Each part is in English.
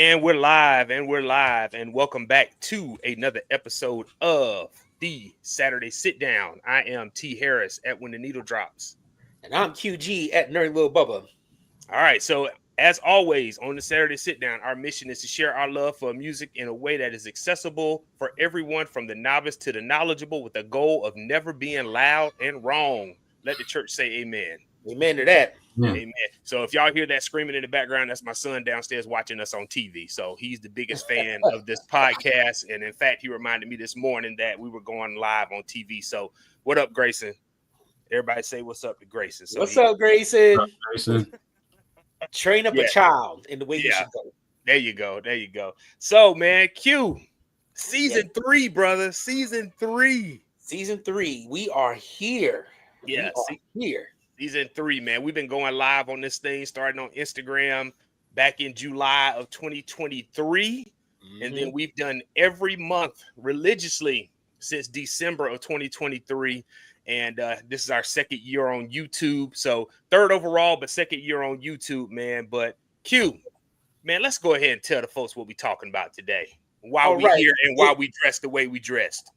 And we're live, and welcome back to another episode of the Saturday Sit Down. I am T. Harris at When the Needle Drops. And I'm QG at Nerdy Little Bubba. All right, so as always, on the Saturday Sit Down, our mission is to share our love for music in a way that is accessible for everyone from the novice to the knowledgeable with the goal of never being loud and wrong. Let the church say amen. Amen to that. Amen. So if y'all hear that screaming in the background, that's my son downstairs watching us on TV. So he's the biggest fan of this podcast. And in fact, he reminded me this morning that we were going live on TV. So what up, Grayson? Everybody say what's up to Grayson. So what's up, Grayson? Grayson? Train up a child in the way you should go. There you go. There you go. So, man, Q, season 3, brother. Season 3. Season 3. We are here. Yeah, here. Season 3, man. We've been going live on this thing, starting on Instagram back in July of 2023. And then we've done every month religiously since December of 2023. And this is our second year on YouTube. So third overall, but second year on YouTube, man. But Q, man, let's go ahead and tell the folks what we're talking about today. Why we're here and why we dressed the way we dressed.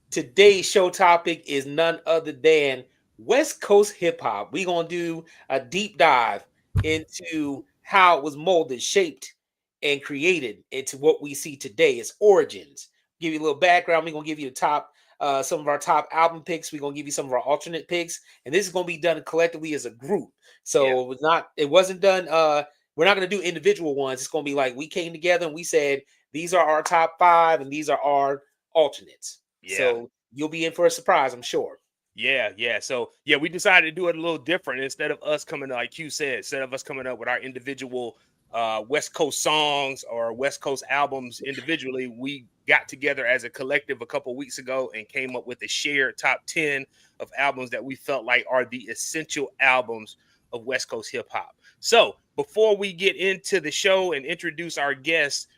Today's show topic is none other than West Coast hip hop. We're going to do a deep dive into how it was molded, shaped, and created into what we see today, its origins. Give you a little background. We're going to give you the top, some of our top album picks. We're going to give you some of our alternate picks. And this is going to be done collectively as a group. So it wasn't done. We're not going to do individual ones. It's going to be like we came together and we said, these are our top 5 and these are our alternates. Yeah. So you'll be in for a surprise, I'm sure. Yeah. So, we decided to do it a little different. Instead of us coming, like Q said, instead of us coming up with our individual West Coast songs or West Coast albums individually, we got together as a collective a couple weeks ago and came up with a shared top 10 of albums that we felt like are the essential albums of West Coast hip hop. So before we get into the show and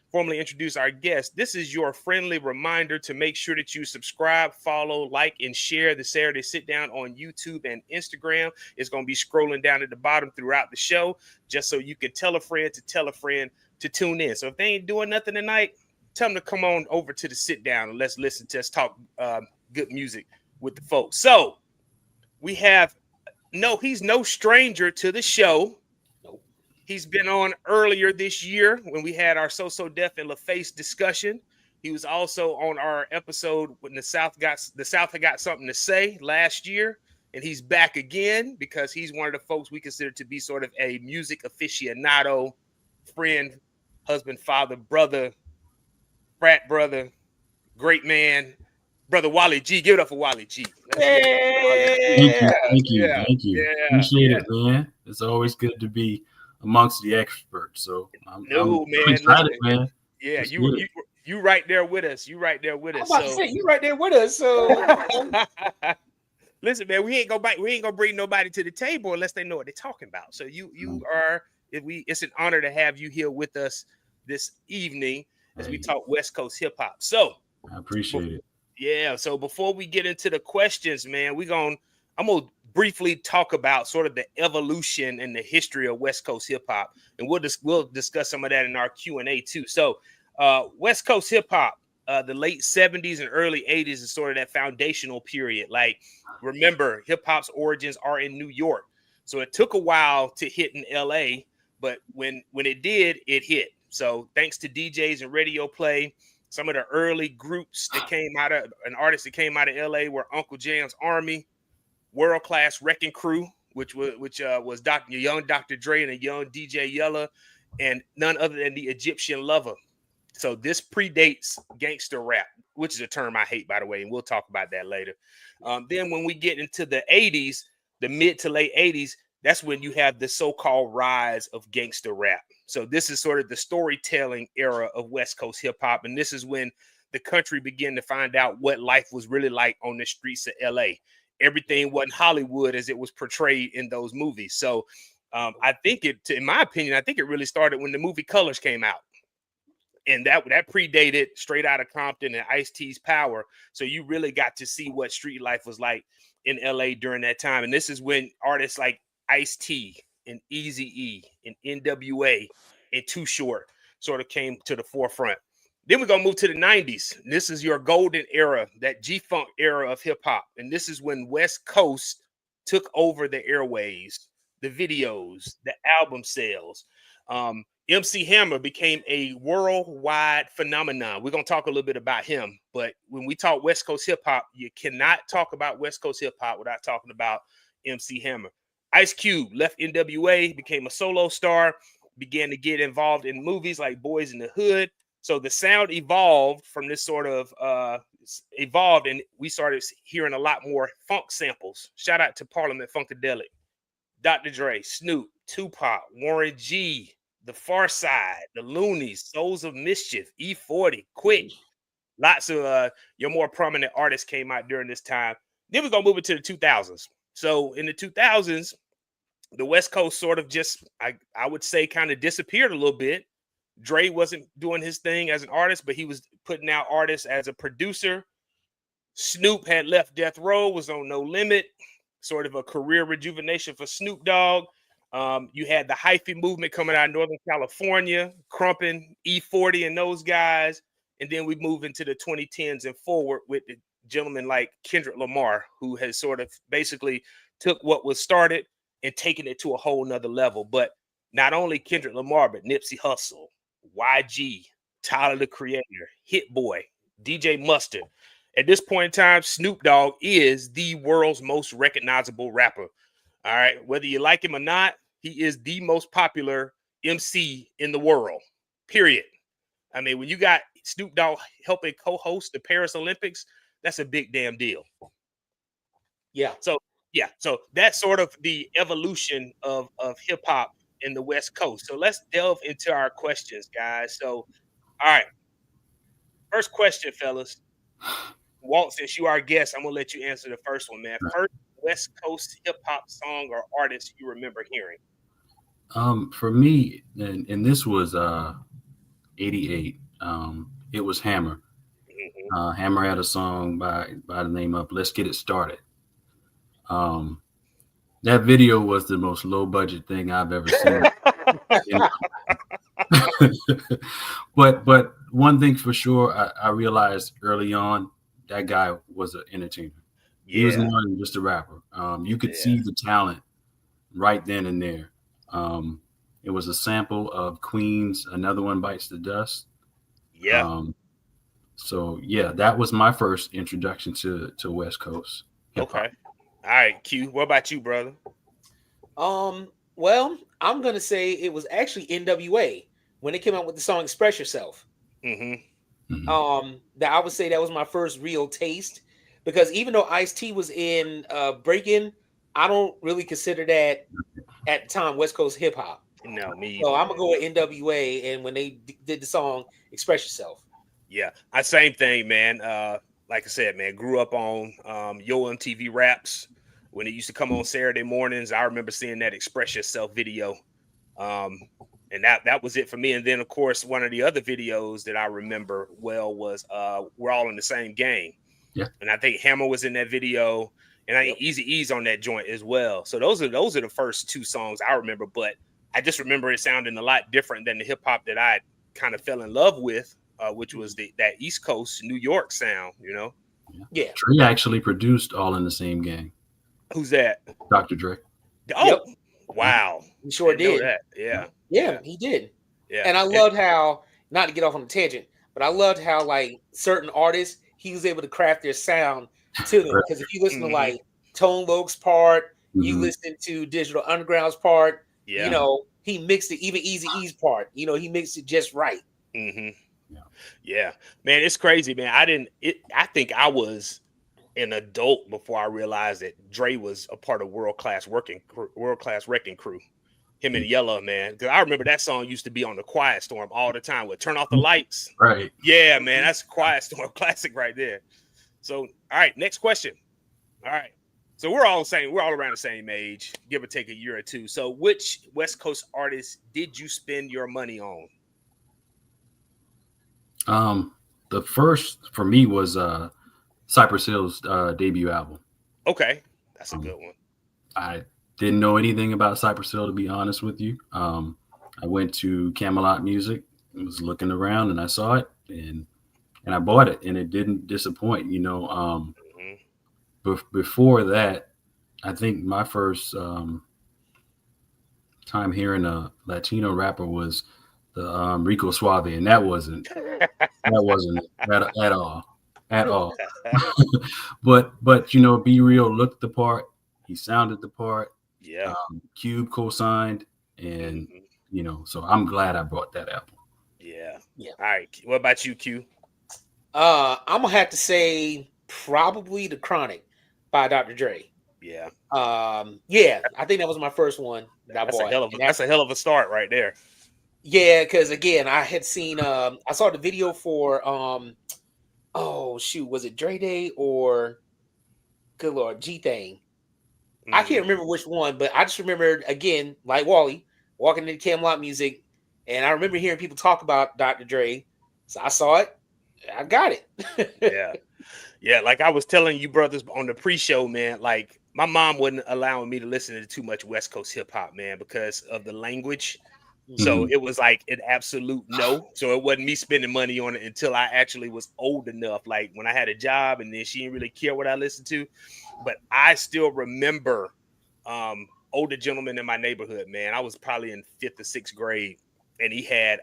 formally introduce our guest, this is your friendly reminder to make sure that you subscribe, follow, like, and share the Saturday Sit Down on YouTube and Instagram. It's going to be scrolling down at the bottom throughout the show, just so you can tell a friend to tune in. So if they ain't doing nothing tonight, tell them to come on over to the Sit Down and let's talk good music with the folks. So we have, he's no stranger to the show. He's been on earlier this year when we had our So Def and LaFace discussion. He was also on our episode when the South had got something to say last year, and he's back again because he's one of the folks we consider to be sort of a music aficionado, friend, husband, father, brother, frat brother, great man, brother Wally G. Give it up for Wally G. Thank you. Appreciate it, man. It's always good to be amongst the experts. So I'm excited, man. Yeah, you right there with us. You right there with us. I'm about to say, you right there with us. So listen, man, we ain't gonna bring nobody to the table unless they know what they're talking about. So it's an honor to have you here with us this evening as we talk West Coast hip hop. So I appreciate it. Yeah. So before we get into the questions, man, I'm gonna briefly talk about sort of the evolution and the history of West Coast hip hop, and we'll discuss some of that in our Q&A too. So, West Coast hip hop, the late 70s and early 80s is sort of that foundational period. Like, remember, hip hop's origins are in New York, so it took a while to hit in LA, but when it did, it hit. So, thanks to DJs and radio play, some of the early groups that came out of artists that came out of LA were Uncle Jam's Army, World Class Wrecking Crew, which was young Dr. Dre and a young DJ Yella, and none other than the Egyptian Lover. So this predates gangster rap, which is a term I hate, by the way, and we'll talk about that later. Then when we get into the 80s, the mid to late 80s, that's when you have the so-called rise of gangster rap. So this is sort of the storytelling era of West Coast hip hop, and this is when the country began to find out what life was really like on the streets of LA. Everything wasn't Hollywood as it was portrayed in those movies. So I think in my opinion, I think it really started when the movie Colors came out. And that predated Straight Outta Compton and Ice-T's Power. So you really got to see what street life was like in LA during that time. And this is when artists like Ice-T and Eazy-E and NWA and Too Short sort of came to the forefront. Then we're gonna move to the 90s. This is your golden era, that G-Funk era of hip-hop. And this is when West Coast took over the airways, the videos, the album sales. MC Hammer became a worldwide phenomenon. We're gonna talk a little bit about him, but when we talk West Coast hip-hop, you cannot talk about West Coast hip-hop without talking about MC Hammer. Ice Cube left NWA, became a solo star, began to get involved in movies like Boys in the Hood. So the sound evolved from this sort of evolved, and we started hearing a lot more funk samples. Shout out to Parliament Funkadelic, Dr. Dre, Snoop, Tupac, Warren G, The Far Side, The Loonies, Souls of Mischief, E40, Quick. Lots of your more prominent artists came out during this time. Then we're gonna move it to the 2000s. So in the 2000s, the West Coast sort of just, I would say, kind of disappeared a little bit. Dre wasn't doing his thing as an artist, but he was putting out artists as a producer. Snoop had left Death Row, was on No Limit, sort of a career rejuvenation for Snoop Dogg. You had the hyphy movement coming out of Northern California, Crumpin, E40 and those guys. And then we move into the 2010s and forward with the gentlemen like Kendrick Lamar, who has sort of basically took what was started and taken it to a whole nother level. But not only Kendrick Lamar, but Nipsey Hussle, YG, Tyler the Creator, Hit Boy, DJ Mustard. At this point in time, Snoop Dogg is the world's most recognizable rapper. All right, whether you like him or not, he is the most popular MC in the world, period. I mean, when you got Snoop Dogg helping co-host the Paris Olympics, that's a big damn deal. Yeah. So that's sort of the evolution of hip-hop in the West Coast. So let's delve into our questions, guys. So, all right. First question, fellas. Walt, since you are our guest, I'm gonna let you answer the first one, man. First West Coast hip-hop song or artist you remember hearing? For me, and this was 88. It was Hammer. Mm-hmm. Hammer had a song by the name of "Let's Get It Started." That video was the most low budget thing I've ever seen. But one thing for sure, I realized early on that guy was an entertainer. Yeah. He was more than just a rapper. You could see the talent right then and there. It was a sample of Queen's "Another One Bites the Dust." Yeah. So yeah, that was my first introduction to West Coast hip-hop. Okay. All right, Q. What about you, brother? Well, I'm gonna say it was actually NWA when they came out with the song "Express Yourself." Mm-hmm. Mm-hmm. That I would say that was my first real taste, because even though Ice-T was in Breakin', I don't really consider that at the time West Coast hip hop. No, me So either. I'm gonna go with NWA, and when they did the song "Express Yourself." Yeah, same thing, man. Like I said, man, grew up on Yo MTV Raps when it used to come on Saturday mornings. I remember seeing that "Express Yourself" video, and that was it for me. And then, of course, one of the other videos that I remember well was "We're All in the Same Gang." Yeah, and I think Hammer was in that video, and I think Eazy-E's on that joint as well. So those are the first two songs I remember. But I just remember it sounding a lot different than the hip hop that I kind of fell in love with. Which was that East Coast New York sound, you know? Yeah. Dre actually produced "All in the Same Gang." Who's that? Dr. Dre. Oh, wow. He sure did. Know that. Yeah. Yeah, he did. Yeah. And I loved how, not to get off on a tangent, but I loved how like certain artists, he was able to craft their sound to them. Because if you listen to like Tone Loc's part, you listen to Digital Underground's part, you know, he mixed it, even Eazy-E's part, you know, he mixed it just right. Mm-hmm. Yeah, man, it's crazy, man. I think I was an adult before I realized that Dre was a part of World Class Wrecking Crew. Him and Yellow, man. Because I remember that song used to be on the Quiet Storm all the time. With "Turn Off the Lights." Right. Yeah, man, that's a Quiet Storm classic right there. So, all right, next question. All right. So we're all around the same age, give or take a year or two. So, which West Coast artists did you spend your money on? The first for me was Cypress Hill's debut album. Okay, that's a good one. I didn't know anything about Cypress Hill, to be honest with you. I went to Camelot Music was looking around and I saw it and I bought it and it didn't disappoint. Before that, I think my first time hearing a Latino rapper was the Rico Suave, and that wasn't it at all. but Be Real looked the part. He sounded the part. Yeah. Cube co-signed, and so I'm glad I brought that album. Yeah. All right. What about you, Q? I'm gonna have to say probably The Chronic by Dr. Dre. Yeah. Yeah, I think that was my first one that I bought. That's a hell of a start right there. Yeah, because again, I had seen I saw the video for oh shoot, was it Dre Day or good Lord G Thing? I can't remember which one, but I just remember again, like Wally, walking into Camelot Music, and I remember hearing people talk about Dr. Dre. So I saw it, I got it. Yeah. Yeah, like I was telling you brothers on the pre-show, man, like my mom wasn't allowing me to listen to too much West Coast hip hop, man, because of the language. So it was like an absolute no. So it wasn't me spending money on it until I actually was old enough, like when I had a job, and then she didn't really care what I listened to. But I still remember older gentleman in my neighborhood, man. I was probably in 5th or 6th grade, and he had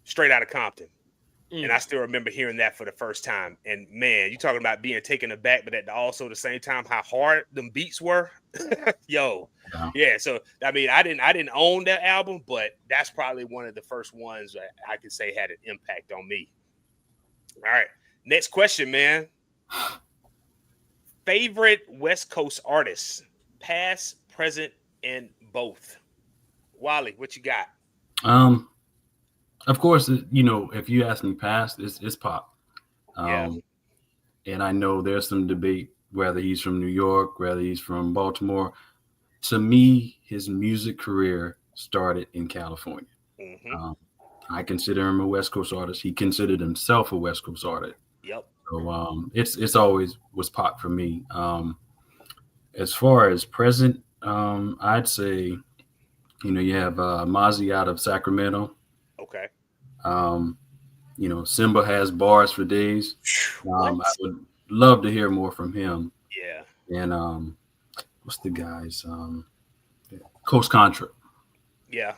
Straight Outta Compton. And I still remember hearing that for the first time. And man, you talking about being taken aback, but at also the same time, how hard them beats were. Yo, yeah. So I mean, I didn't own that album, but that's probably one of the first ones that I could say had an impact on me. All right, next question, man. Favorite West Coast artists, past, present, and both. Wally, what you got? Of course, if you ask me past, it's Pop. Yeah. And I know there's some debate whether he's from New York, whether he's from Baltimore. To me, his music career started in California. I consider him a West Coast artist. He considered himself a West Coast artist. Yep. So it's always was Pop for me. As far as present, I'd say, you have Mozzie out of Sacramento. Okay. Simba has bars for days. I would love to hear more from him. Yeah. And what's the guys? Coast Contra. Yeah.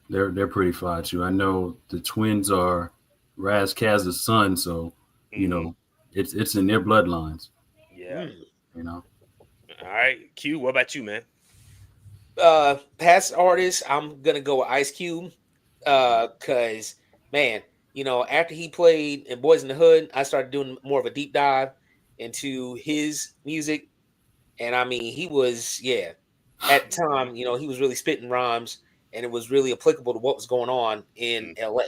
They're pretty fly too. I know the twins are Raz Kaz's son, so it's in their bloodlines. Yeah. All right, Q, what about you, man? Past artists, I'm gonna go with Ice Cube. Cause man, after he played in Boys in the Hood, I started doing more of a deep dive into his music. And I mean, he was, at the time, he was really spitting rhymes and it was really applicable to what was going on in LA.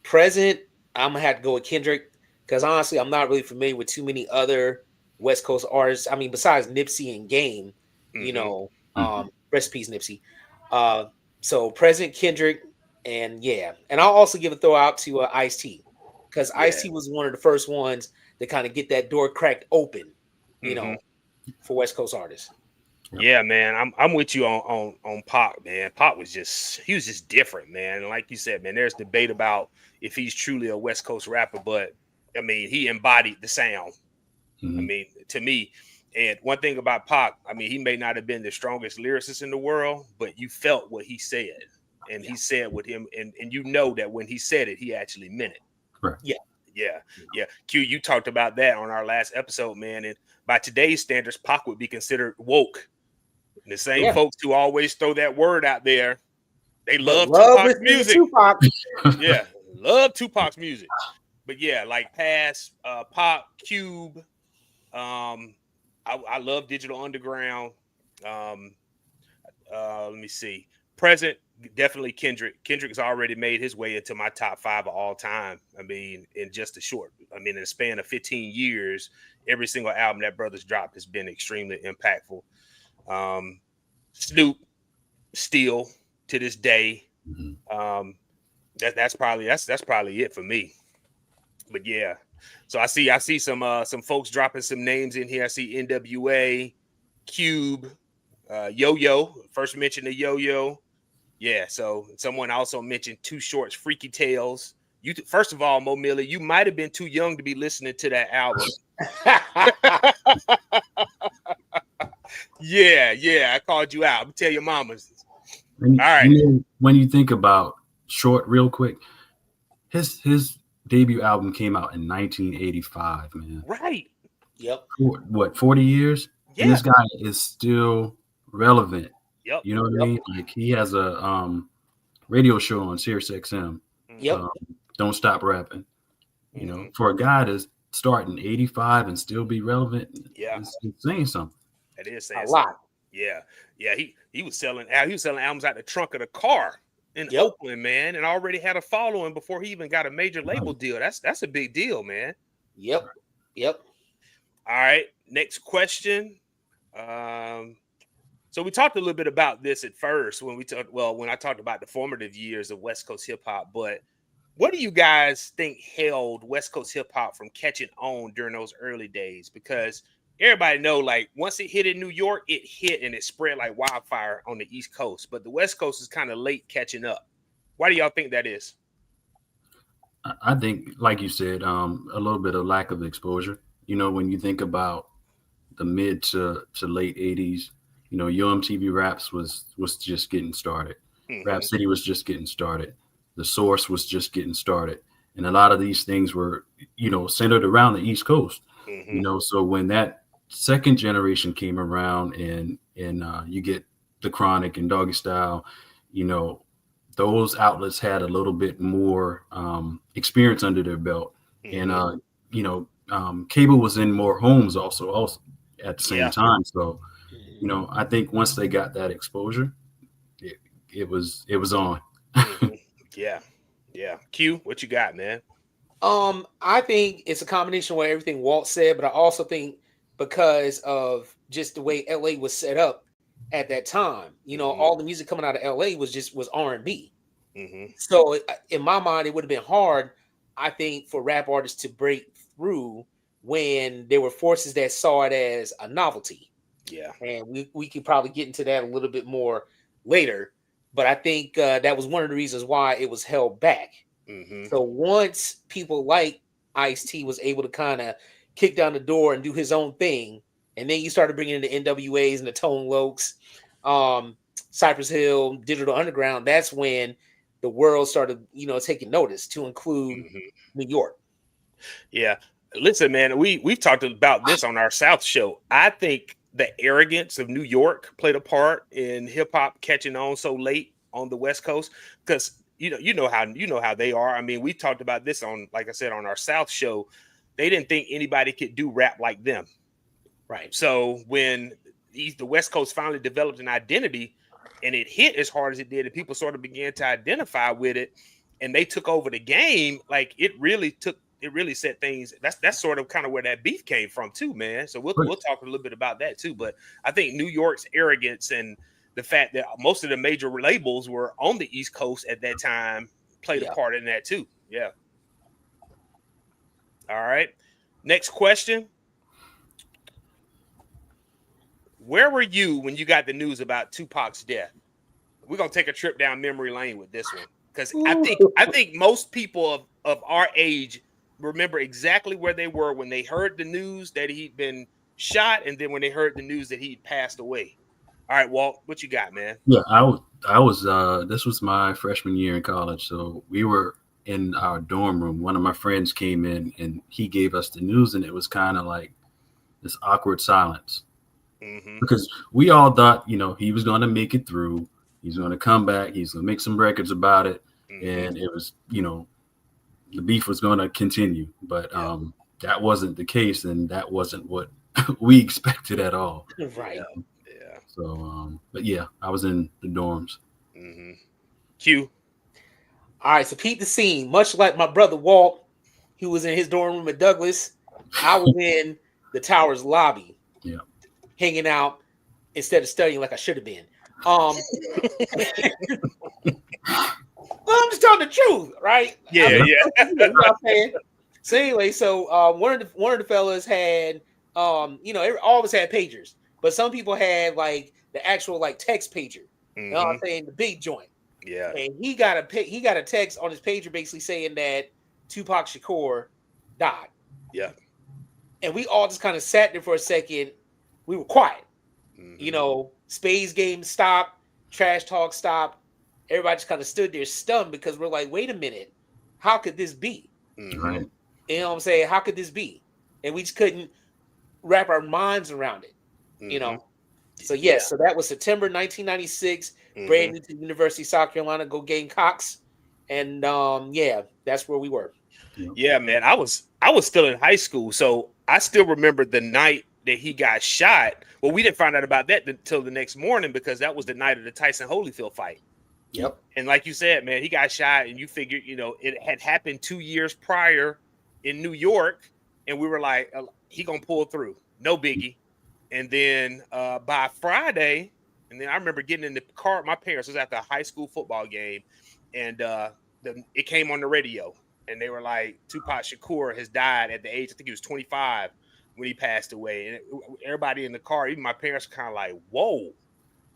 Present, I'm gonna have to go with Kendrick, because honestly, I'm not really familiar with too many other West Coast artists. I mean, besides Nipsey and Game, rest in peace, Nipsey. So present, Kendrick, and I'll also give a throw out to Ice-T, because Ice-T was one of the first ones to kind of get that door cracked open, for West Coast artists. Yeah, man, I'm with you on Pac, man. Pac was he was just different, man. And like you said, man, there's debate about if he's truly a West Coast rapper, but I mean, he embodied the sound. I mean, to me. And one thing about Pac, I mean, he may not have been the strongest lyricist in the world, but you felt what he said. And he said with him, and that when he said it, he actually meant it. Right. Yeah. Q, you talked about that on our last episode, man. And by today's standards, Pac would be considered woke. And the same folks who always throw that word out there, they love Tupac's music. Tupac. Yeah, love Tupac's music. But like past Pac, Cube, I love Digital Underground. Let me see. Present, definitely Kendrick. Kendrick's already made his way into my top 5 of all time. I mean, in a span of 15 years, every single album that brother's dropped has been extremely impactful. Snoop, still to this day. That's probably it for me. But so I see some folks dropping some names in here. I see NWA, Cube, Yo-Yo. First mention of Yo-Yo. Yeah. So someone also mentioned Too Short's Freaky Tales. First of all, Mo Millie, you might have been too young to be listening to that album. Yeah. I called you out. I'm tell your mamas. All right. When you think about Short, real quick, his debut album came out in 1985, man. Right. Yep. What, 40 years? Yeah. And this guy is still relevant. Yep. You know what I mean? Like, he has a radio show on Sirius XM. Yep. Don't Stop Rapping. You know, for a guy to start in 85 and still be relevant, it's saying something. It is saying a lot. Yeah. He was selling albums out the trunk of the car in Oakland, man, and already had a following before he even got a major label deal. That's a big deal, man. Yep. All right. Next question. So we talked a little bit about this at first when I talked about the formative years of West Coast hip hop, but what do you guys think held West Coast hip hop from catching on during those early days? Because everybody know, like, once it hit in New York, it hit and it spread like wildfire on the East Coast. But the West Coast is kind of late catching up. Why do y'all think that is? I think, like you said, a little bit of lack of exposure. You know, when you think about the mid to late 80s, you know, Yo MTV Raps was just getting started. Rap City was just getting started. The Source was just getting started. And a lot of these things were, you know, centered around the East Coast. You know, so when that second generation came around and you get The Chronic and Doggy Style, you know, those outlets had a little bit more experience under their belt. And, you know, cable was in more homes also at the same time. So, you know, I think once they got that exposure, it was on. Yeah. Q, what you got, man? I think it's a combination of everything Walt said, but I also think because of just the way LA was set up at that time, you know, all the music coming out of LA was R&B. So in my mind, it would have been hard, I think, for rap artists to break through when there were forces that saw it as a novelty. Yeah. And we could probably get into that a little bit more later. But I think that was one of the reasons why it was held back. So once people like Ice-T was able to kind of kick down the door and do his own thing, and then you started bringing in the NWAs and the Tone Lokes, Cypress Hill, Digital Underground, that's when the world started, you know, taking notice, to include New York. Yeah. Listen, man, we've talked about this on our South show. I think the arrogance of New York played a part in hip hop catching on so late on the West Coast, because you know how they are. I mean, we talked about this on, like I said, on our South show. They didn't think anybody could do rap like them. Right. So when the West Coast finally developed an identity and it hit as hard as it did, and people sort of began to identify with it, and they took over the game, like it really set things. That's sort of kind of where that beef came from too, man. So we'll talk a little bit about that too. But I think New York's arrogance and the fact that most of the major labels were on the East Coast at that time played a part in that too. Yeah. All right. Next question. Where were you when you got the news about Tupac's death? We're gonna take a trip down memory lane with this one, because I think most people of our age remember exactly where they were when they heard the news that he'd been shot, and then when they heard the news that he'd passed away. All right, Walt, what you got, man? Yeah, I was this was my freshman year in college, so we were in our dorm room. One of my friends came in and he gave us the news, and it was kind of like this awkward silence, because we all thought, you know, he was going to make it through. He's going to come back. He's going to make some records about it, and it was, you know, the beef was going to continue. But that wasn't the case, and that wasn't what we expected at all. Right. Yeah. So, but yeah, I was in the dorms. Q. All right, so keep the scene. Much like my brother Walt, he was in his dorm room at Douglas. I was in the Towers lobby, hanging out instead of studying like I should have been. Well, I'm just telling the truth, right? Yeah. You know what I'm saying? So anyway, one of the fellas had, you know, all of us had pagers, but some people had like the actual like text pager. You know what I'm saying? The big joint. Yeah. And he got a text on his pager basically saying that Tupac Shakur died. Yeah. And we all just kind of sat there for a second. We were quiet. Mm-hmm. Spades game stopped, trash talk stopped. Everybody just kind of stood there stunned because we're like, wait a minute, how could this be? Mm-hmm. Right. You know what I'm saying? How could this be? And we just couldn't wrap our minds around it. You Mm-hmm. know. So Yeah. yes, so that was September 1996. Mm-hmm. Brand new to University of South Carolina, go Gamecocks, and yeah, that's where we were. Yeah, man. I was still in high school, so I still remember the night that he got shot. Well, we didn't find out about that until the next morning because that was the night of the Tyson Holyfield fight. Yep. And like you said, man, he got shot, and you figured, it had happened 2 years prior in New York, and we were like, he gonna pull through, no biggie. And then by Friday, and then I remember getting in the car. My parents was at the high school football game, and it came on the radio, and they were like, Tupac Shakur has died at the age, I think he was 25 when he passed away. And everybody in the car, even my parents, were kind of like, whoa.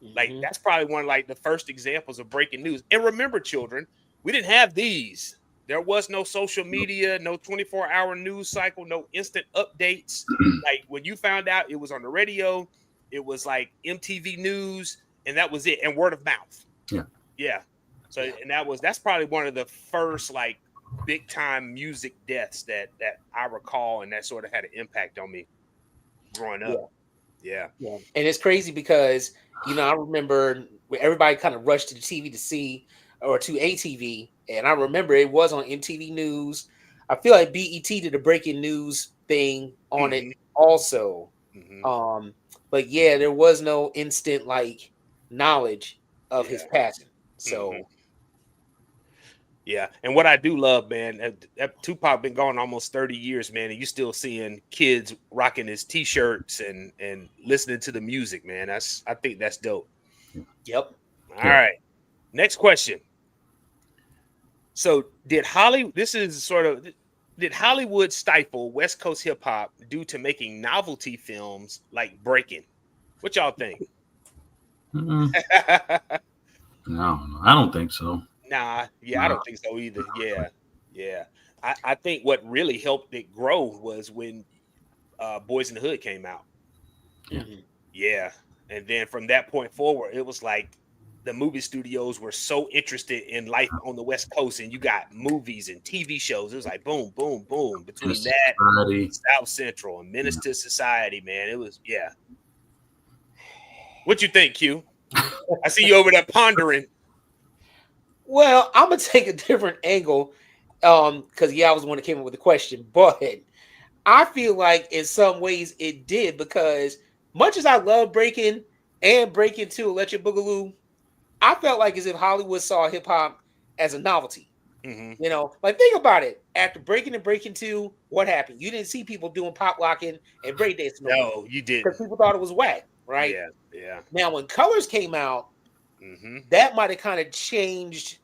Like Mhm. that's probably one of like the first examples of breaking news. And remember, children, we didn't have these. There was no social media, no 24-hour news cycle, no instant updates. Like when you found out, it was on the radio, it was like MTV News, and that was it, and word of mouth. Yeah. Yeah. So Yeah. and that's probably one of the first like big time music deaths that I recall, and that sort of had an impact on me growing up. Yeah. Yeah. And it's crazy because, I remember when everybody kind of rushed to the TV to see, or to ATV. And I remember it was on MTV News. I feel like BET did a breaking news thing on it Mhm. also. Mhm. But yeah, there was no instant like knowledge of his Yeah. passing. Mhm. So Yeah, and what I do love, man, that Tupac been gone almost 30 years, man, and you still seeing kids rocking his t-shirts and listening to the music, man. I think that's dope. yep. All Yeah. right, next question. So did Hollywood stifle West Coast hip hop due to making novelty films like Breaking? What y'all think? No, I don't think so. Nah, yeah, I don't think so either. Yeah, yeah. I think what really helped it grow was when Boys in the Hood came out. Yeah. Mhm. Yeah. And then from that point forward, it was like the movie studios were so interested in life on the West Coast, and you got movies and TV shows. It was like boom, boom, boom. Between that, Society. South Central, and Menace to Society, man. It was, yeah. What you think, Q? I see you over there pondering. Well, I'm gonna take a different angle. Because I was the one that came up with the question, but I feel like in some ways it did, because much as I love Breaking and Breaking 2 Electric Boogaloo, I felt like as if Hollywood saw hip hop as a novelty. Mm-hmm. Like think about it. After Breaking and Breaking 2, what happened? You didn't see people doing pop locking and breakdancing no more No, you didn't. because people thought it was whack, right? Yeah, yeah. Now, when Colors came out, Mm-hmm. that might have kind of changed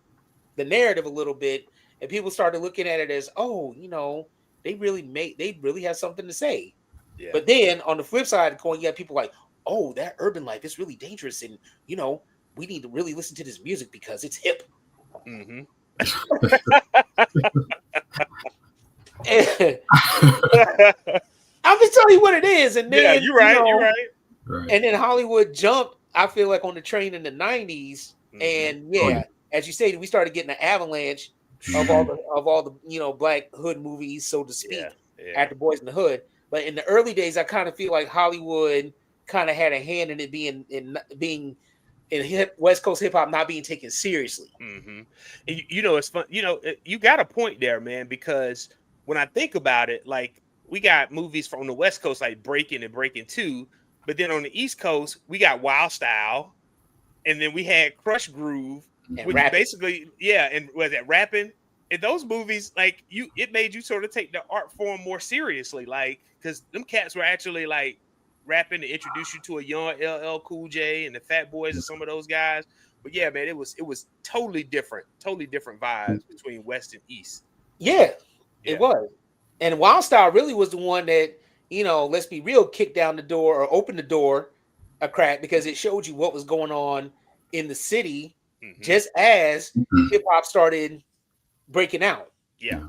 the narrative a little bit, and people started looking at it as, oh, they really have something to say. Yeah. But then on the flip side of the coin, you got people like, oh, that urban life is really dangerous, and we need to really listen to this music because it's hip. Mm-hmm. I'm just telling you what it is, and then Yeah, you're right. You're right. Right. And then Hollywood jumped, I feel like, on the train in the 90s. Mhm. And yeah, as you say, we started getting an avalanche of all the Black Hood movies, so to speak, Yeah, yeah. after Boys in the Hood. But in the early days, I kind of feel like Hollywood kind of had a hand in it being in West Coast hip hop not being taken seriously. Mm-hmm. And it's fun. You got a point there, man, because when I think about it, like we got movies from the West Coast like Breaking and Breaking 2, but then on the East Coast, we got Wild Style, and then we had Crush Groove, And which rapping. basically, yeah, and was that rapping? And those movies, like it made you sort of take the art form more seriously, like because them cats were actually like rapping to introduce you to a young LL Cool J and the Fat Boys and some of those guys. But yeah, man, it was totally different vibes between West and East. Yeah, Yeah. it was. And Wild Style really was the one that, let's be real, kicked down the door or opened the door a crack, because it showed you what was going on in the city just as hip hop started breaking out. Yeah.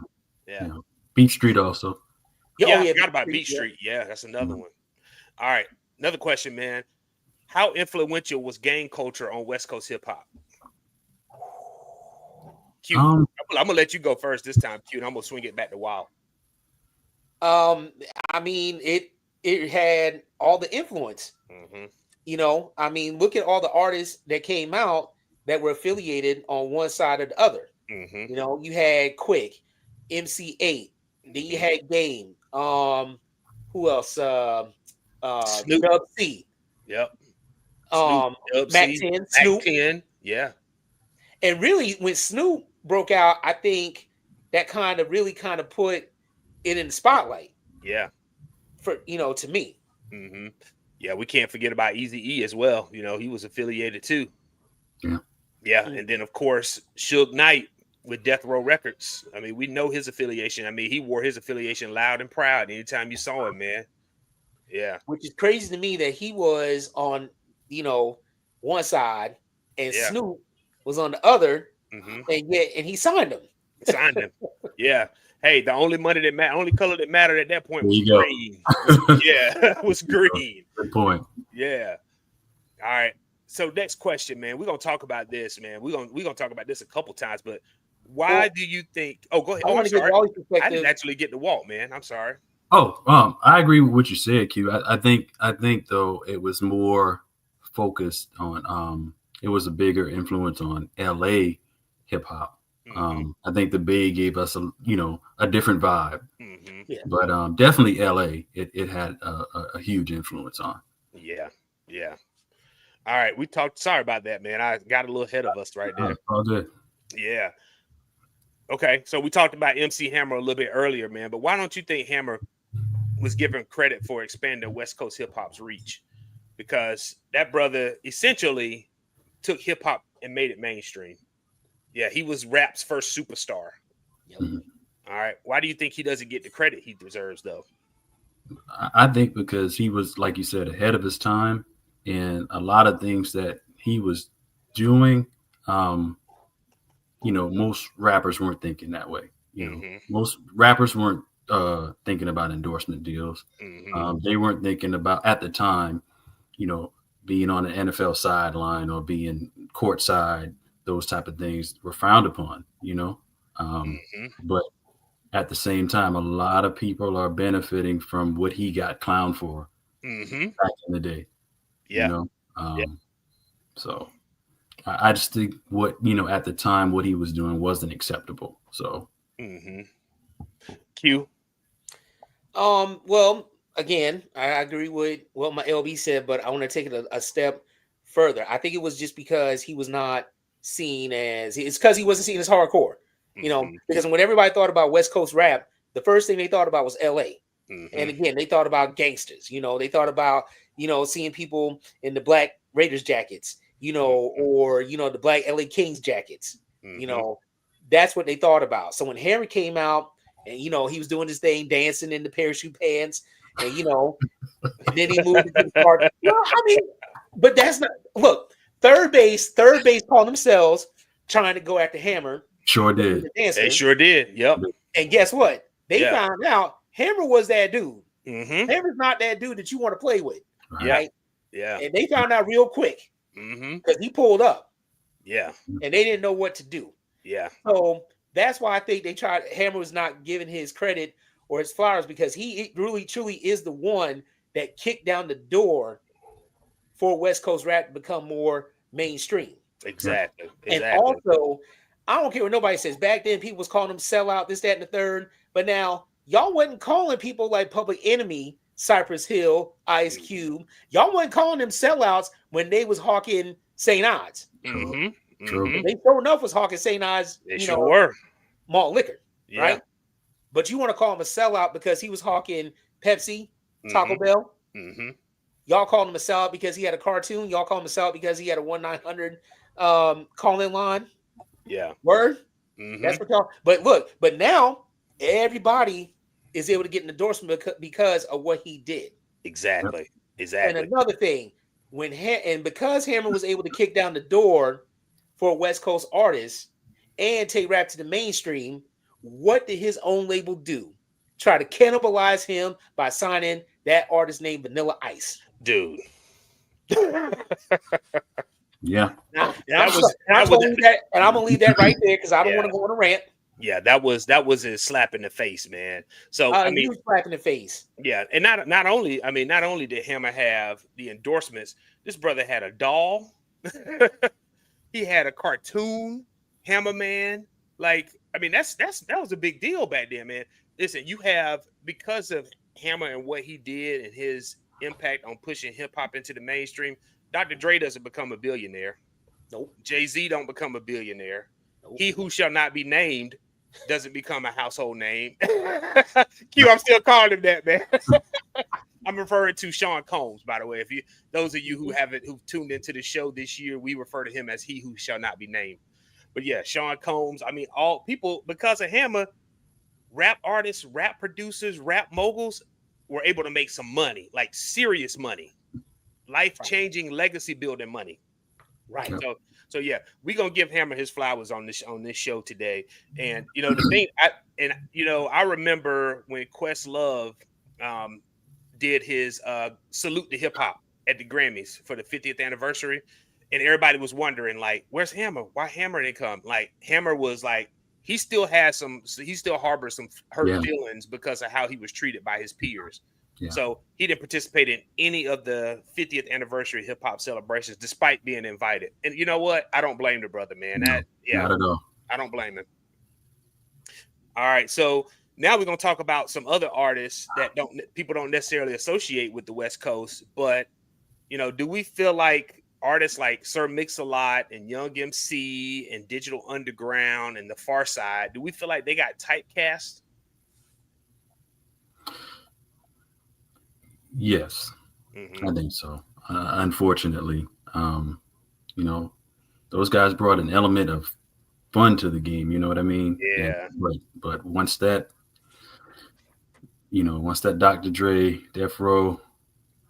Beat Street also. Yeah, I forgot about Beat Street. Yeah, that's another one. All right, another question, man. How influential was gang culture on West Coast hip hop? Q, I'm gonna let you go first this time, Q. And I'm gonna swing it back to Wild. I mean, it had all the influence. You know, I mean, look at all the artists that came out that were affiliated on one side or the other. You know, you had Quick, MC8, then you had Game. Who else? Snoop. Dub C. Yep. Snoop, Mac 10, Snoop. 10, yeah. And really, when Snoop broke out, I think that kind of put it in the spotlight. Yeah. For to me. Yeah, we can't forget about Eazy-E as well. You know, he was affiliated too. Yeah, and then of course Suge Knight with Death Row Records. I mean, we know his affiliation. I mean, he wore his affiliation loud and proud anytime you saw him, man. Yeah. Which is crazy to me that he was on, one side and Snoop was on the other, and he signed him. Signed him. Yeah. Hey, the only only color that mattered at that point was green. Was green. Good point. Yeah. All right. So next question, man. We're gonna talk about this, man. We're gonna talk about this a couple times, but why do you think? Oh, go ahead. Oh, I'm sorry. I didn't actually get the Walt, man. I'm sorry. Oh, I agree with what you said, Q. I think though it was more focused on it was a bigger influence on LA hip hop. I think the Bay gave us a different vibe. But definitely LA it had a huge influence on. Yeah. All right, we talked. Sorry about that, man. I got a little ahead of us right there. All good. Yeah. Okay, so we talked about MC Hammer a little bit earlier, man. But why don't you think Hammer was given credit for expanding West Coast hip hop's reach? Because that brother essentially took hip hop and made it mainstream. Yeah, he was rap's first superstar. All right, why do you think he doesn't get the credit he deserves, though? I think because he was, like you said, ahead of his time. And a lot of things that he was doing, most rappers weren't thinking that way. Most rappers weren't thinking about endorsement deals. They weren't thinking about, at the time, being on the NFL sideline or being courtside. Those type of things were frowned upon, But at the same time, a lot of people are benefiting from what he got clowned for back in the day. So I just think what at the time what he was doing wasn't acceptable. So Q. Well, again, I agree with what my LB said, but I want to take it a step further. I think it was just because he was not seen as he wasn't seen as hardcore. Because when everybody thought about West Coast rap, the first thing they thought about was LA. And again, they thought about gangsters, they thought about, seeing people in the black Raiders jackets, or, the black LA Kings jackets, that's what they thought about. So when Harry came out and, he was doing his thing, dancing in the parachute pants and, and then he moved into the park. But that's not, look, third base called themselves trying to go after Hammer. Sure did. They sure did. Yep. And guess what? They found out Hammer was that dude. Hammer's not that dude that you want to play with. Right? Yeah. And they found out real quick because he pulled up. Yeah. And they didn't know what to do. Yeah. So that's why I think Hammer was not given his credit or his flowers, because he really truly is the one that kicked down the door for West Coast rap to become more mainstream. Exactly. And also, I don't care what nobody says. Back then, people was calling them sellout, this, that, and the third. But now, y'all wasn't calling people like Public Enemy, Cypress Hill, Ice Cube. Y'all wasn't calling them sellouts when they was hawking St. Ides. True. They sure enough was hawking St. Ides, were. Malt liquor, right? But you want to call him a sellout because he was hawking Pepsi, Taco Bell. Y'all called him a sellout because he had a cartoon. Y'all call him a sellout because he had a 1-900 call-in line. Yeah. Word. That's what y'all. But now everybody is able to get an endorsement because of what he did. Exactly. And another thing, because Hammer was able to kick down the door for a West Coast artist and take rap to the mainstream, what did his own label do? Try to cannibalize him by signing that artist named Vanilla Ice. Dude. Yeah. I'm gonna leave that right there because I don't want to go on a rant. Yeah, that was a slap in the face, man. So I mean, huge slap in the face. Yeah, and not only did Hammer have the endorsements, this brother had a doll. He had a cartoon, Hammerman. Like, I mean, that was a big deal back then, man. Listen, you have, because of Hammer and what he did and his impact on pushing hip hop into the mainstream, Dr. Dre doesn't become a billionaire. Nope. Jay-Z don't become a billionaire. Nope. He who shall not be named doesn't become a household name. Q, I'm still calling him that, man. I'm referring to Sean Combs, by the way. If you, those of you who've tuned into the show this year, we refer to him as he who shall not be named. But yeah, Sean Combs. I mean, all people, because of Hammer, rap artists, rap producers, rap moguls were able to make some money, like serious money, life-changing, legacy-building money. Right. So yeah, we're gonna give Hammer his flowers on this show today. And you know, the thing, I remember when Questlove did his salute to hip hop at the Grammys for the 50th anniversary, and everybody was wondering, like, where's Hammer? Why Hammer didn't come? Like, Hammer was like, he still harbors some hurt feelings because of how he was treated by his peers. Yeah. So he didn't participate in any of the 50th anniversary hip hop celebrations, despite being invited. And you know what? I don't blame the brother, man. Not at all. I don't blame him. All right, so now we're gonna talk about some other artists that people don't necessarily associate with the West Coast, but you know, do we feel like artists like Sir Mix-a-Lot and Young MC and Digital Underground and the Far Side, do we feel like they got typecast? Yes, I think so. Unfortunately, you know, those guys brought an element of fun to the game. You know what I mean? Yeah. But once that Dr. Dre, Death Row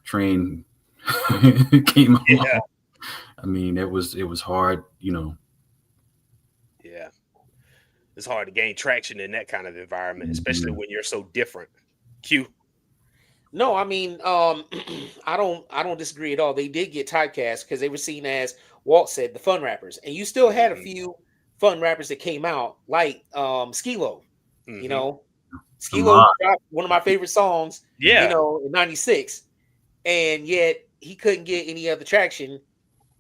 train came along, I mean, it was hard. You know. Yeah, it's hard to gain traction in that kind of environment, especially when you're so different. Q. No, I mean, I don't disagree at all. They did get typecast because they were seen as, Walt said, the fun rappers, and you still had a few fun rappers that came out, like Skee-Lo. You know, Skee-Lo dropped one of my favorite songs. Yeah, you know, in '96, and yet he couldn't get any other traction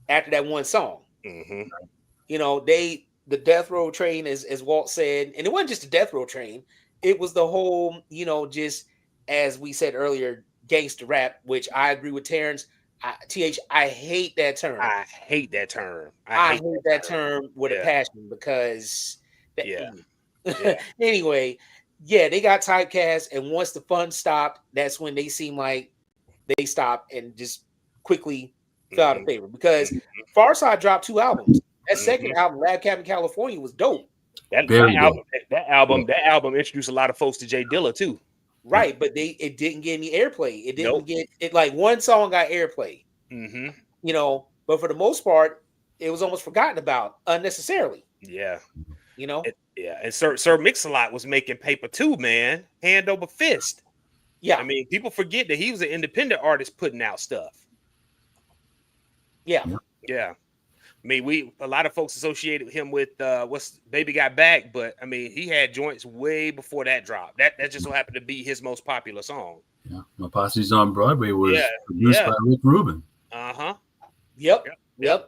after that one song. You know, the Death Row train, as Walt said, and it wasn't just the Death Row train; it was the whole, you know, just. As we said earlier, gangster rap, which I agree with Terrence. I hate that term. I hate that term. I hate that term with a passion because anyway, they got typecast, and once the fun stopped, that's when they seemed like they stopped and just quickly fell out of favor. Because Farside dropped 2 albums. That second album, Lab Cabin California, was dope. That album introduced a lot of folks to Jay Dilla too. Right, but it didn't get any airplay. It didn't get it. Like one song got airplay. You know, but for the most part, it was almost forgotten about unnecessarily. Yeah, you know. And Sir Mix-a-Lot was making paper too, man, hand over fist. Yeah, I mean, people forget that he was an independent artist putting out stuff. Yeah. I mean, a lot of folks associated him with what's Baby Got Back, but I mean, he had joints way before that dropped. That just so happened to be his most popular song. Yeah, My Posse's on Broadway was produced by Rick Rubin. Yep.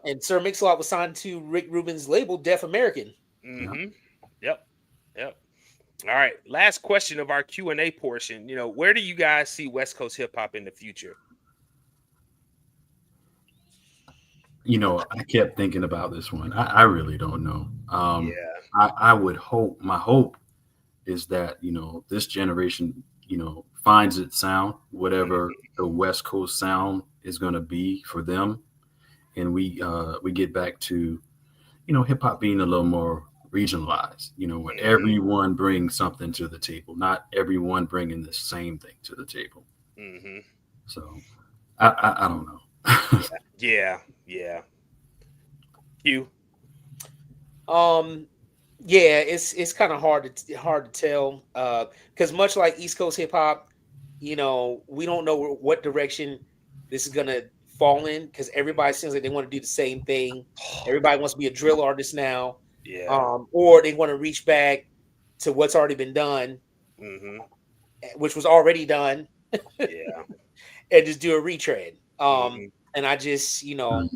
And Sir Mix-a-Lot was signed to Rick Rubin's label, Deaf American. Yep. All right, last question of our Q&A portion. You know, where do you guys see West Coast hip hop in the future? You know, I kept thinking about this one. I really don't know. I would hope, my hope is that, you know, this generation, you know, finds its sound, whatever the West Coast sound is going to be for them. And we get back to, you know, hip hop being a little more regionalized, you know, where everyone brings something to the table, not everyone bringing the same thing to the table. So I don't know. Yeah. You. Yeah, it's kind of hard to tell because much like East Coast hip hop, we don't know what direction this is gonna fall in because everybody seems like they want to do the same thing. Everybody wants to be a drill artist now, Yeah. or they want to reach back to what's already been done, Mm-hmm. which was already done, Yeah. and just do a retread. Mm-hmm. And I just, Mhm.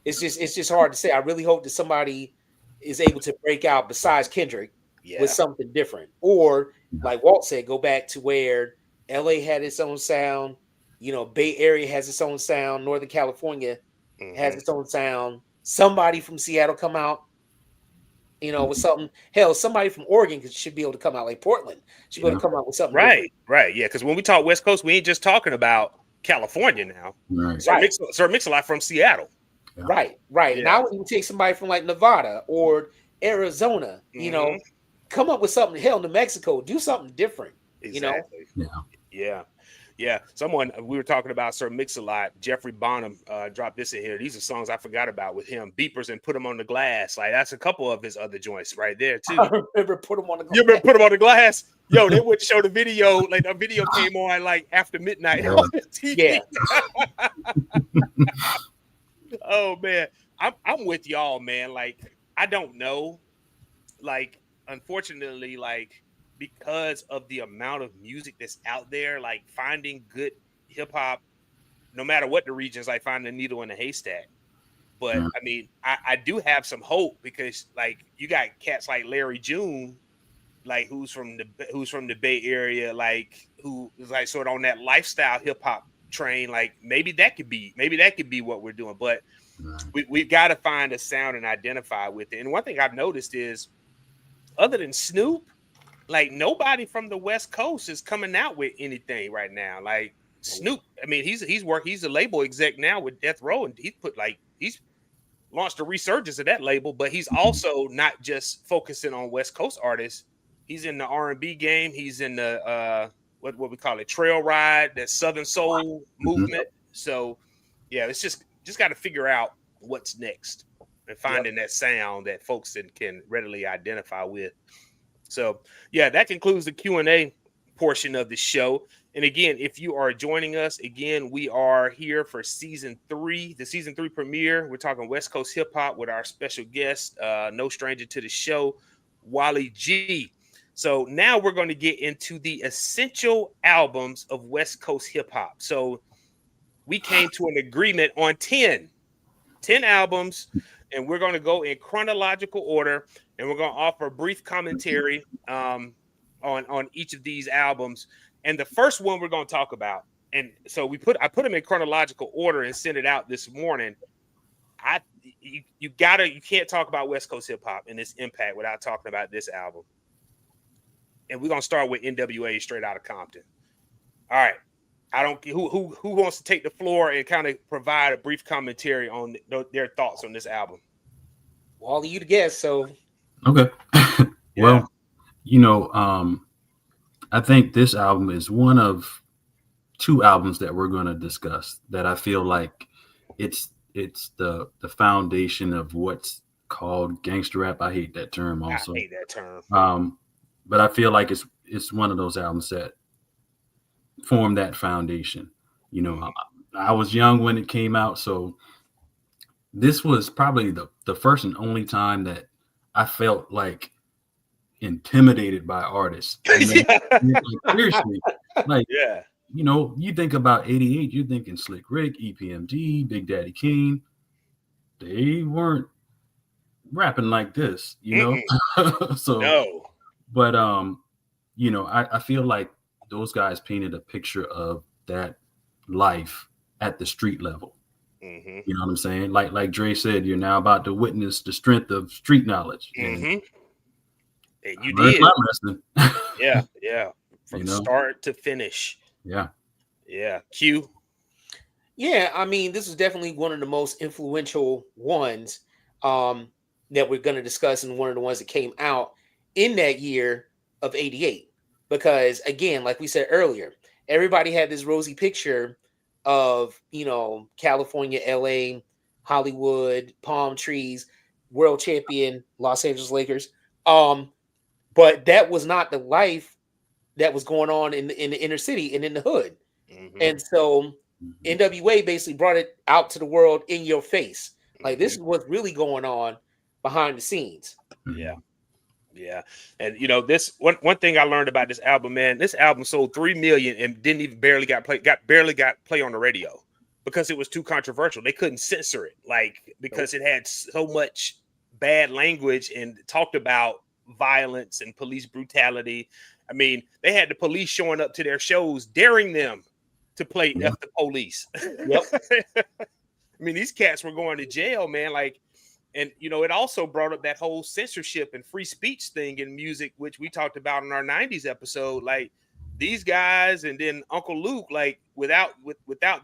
it's just hard to say. I really hope that somebody is able to break out besides Kendrick with Yeah. something different, or Yeah. like Walt said, go back to where LA had its own sound. Bay Area has its own sound. Northern California has Mm-hmm. its own sound. Somebody from Seattle come out, with Mhm. something. Hell, somebody from Oregon should be able to come out, like Portland should be able Yeah. to come out with something Right. different. Right. Yeah. Because when we talk West Coast, we ain't just talking about California now. Right. Sir Right, Mix a lot from Seattle. Yeah. right. And Yeah. I would even take somebody from like Nevada or Arizona. Mm-hmm. Come up with something. Hell, New Mexico, do something different. You know, Exactly. Yeah. Yeah. Yeah. Someone we were talking about Sir Mix a Lot. Jeffrey Bonham dropped this in here. These are songs I forgot about with him. Beepers and Put Them on the Glass. Like that's a couple of his other joints right there too. I remember put them on the You glass. remember Put Them on the Glass? Yo, they would show the video. Like the video came on like after midnight Yeah. on the Yeah, TV. Oh man, I'm with y'all, man. Like I don't know. Like unfortunately, like because of the amount of music that's out there, like finding good hip hop, no matter what the regions, like finding a needle in a haystack. But Yeah. I mean, I do have some hope because like you got cats like Larry June, like who's from the Bay Area, like who is like sort of on that lifestyle hip hop train. Like maybe that could be what we're doing. But Right. we've got to find a sound and identify with it. And one thing I've noticed is other than Snoop, like nobody from the West Coast is coming out with anything right now. Like Snoop, I mean, he's a label exec now with Death Row, and he's launched a resurgence of that label, but he's Mhm. also not just focusing on West Coast artists. He's in the R&B game. He's in the what we call it, trail ride, that Southern soul Mhm. movement. So yeah, it's just got to figure out what's next and yep. finding that sound that folks can readily identify with. So yeah, that concludes the Q&A portion of the show. And again, if you are joining us, again, we are here for season 3, the season 3 premiere. We're talking West Coast hip hop with our special guest, no stranger to the show, Wally G. So now we're going to get into the essential albums of West Coast hip hop. So we came to an agreement on 10 albums, and we're going to go in chronological order, and we're going to offer a brief commentary on each of these albums. And the first one we're going to talk about, and so I put them in chronological order and sent it out this morning. You can't talk about West Coast hip hop and its impact without talking about this album. And we're going to start with NWA, Straight Outta Compton. All right. I don't who wants to take the floor and kind of provide a brief commentary on their thoughts on this album. Wally, you the guest, so Okay. Yeah. Well, I think this album is one of 2 albums that we're going to discuss that I feel like it's the foundation of what's called gangster rap. I hate that term also. I hate that term. But I feel like it's one of those albums that form that foundation. I was young when it came out, so this was probably the first and only time that I felt like intimidated by artists. Yeah. Like, seriously, like Yeah. you think about '88, you're thinking Slick Rick, EPMD, Big Daddy Kane. They weren't rapping like this, So, No. but I feel like those guys painted a picture of that life at the street level. Mm-hmm. You know what I'm saying? Like Dre said, you're now about to witness the strength of street knowledge. Mm-hmm. And you Learn did. my lesson. Yeah. From start to finish. Yeah. Yeah. Q. yeah. I mean, this is definitely one of the most influential ones that we're going to discuss, and one of the ones that came out in that year of '88. Because again, like we said earlier, everybody had this rosy picture of California, LA, Hollywood, palm trees, world champion Los Angeles Lakers. But that was not the life that was going on in the inner city and in the hood. Mm-hmm. And so NWA basically brought it out to the world in your face. Like, this is what's really going on behind the scenes. Yeah. Yeah. And this one thing I learned about this album, man, this album sold 3 million and didn't even barely got play on the radio because it was too controversial. They couldn't censor it, because it had so much bad language and talked about violence and police brutality. I mean, they had the police showing up to their shows, daring them to play F the Police. Yep. I mean, these cats were going to jail, man. And it also brought up that whole censorship and free speech thing in music, which we talked about in our 90s episode. Like, these guys and then Uncle Luke, without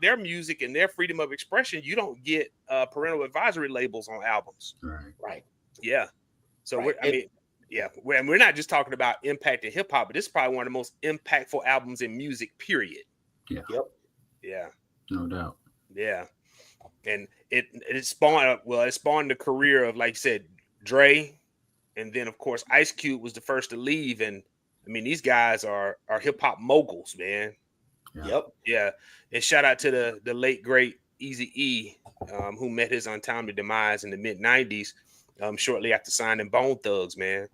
their music and their freedom of expression, you don't get parental advisory labels on albums. Right. Yeah. So we're not just talking about impact in hip hop, but this is probably one of the most impactful albums in music, period. Yeah. Yep. Yeah. No doubt. Yeah. And it spawned the career of, like you said, Dre, and then of course Ice Cube was the first to leave. And I mean, these guys are hip hop moguls, man. Yeah. Yep. Yeah. And shout out to the late great Eazy-E, who met his untimely demise in the mid-90s, shortly after signing Bone Thugs, man.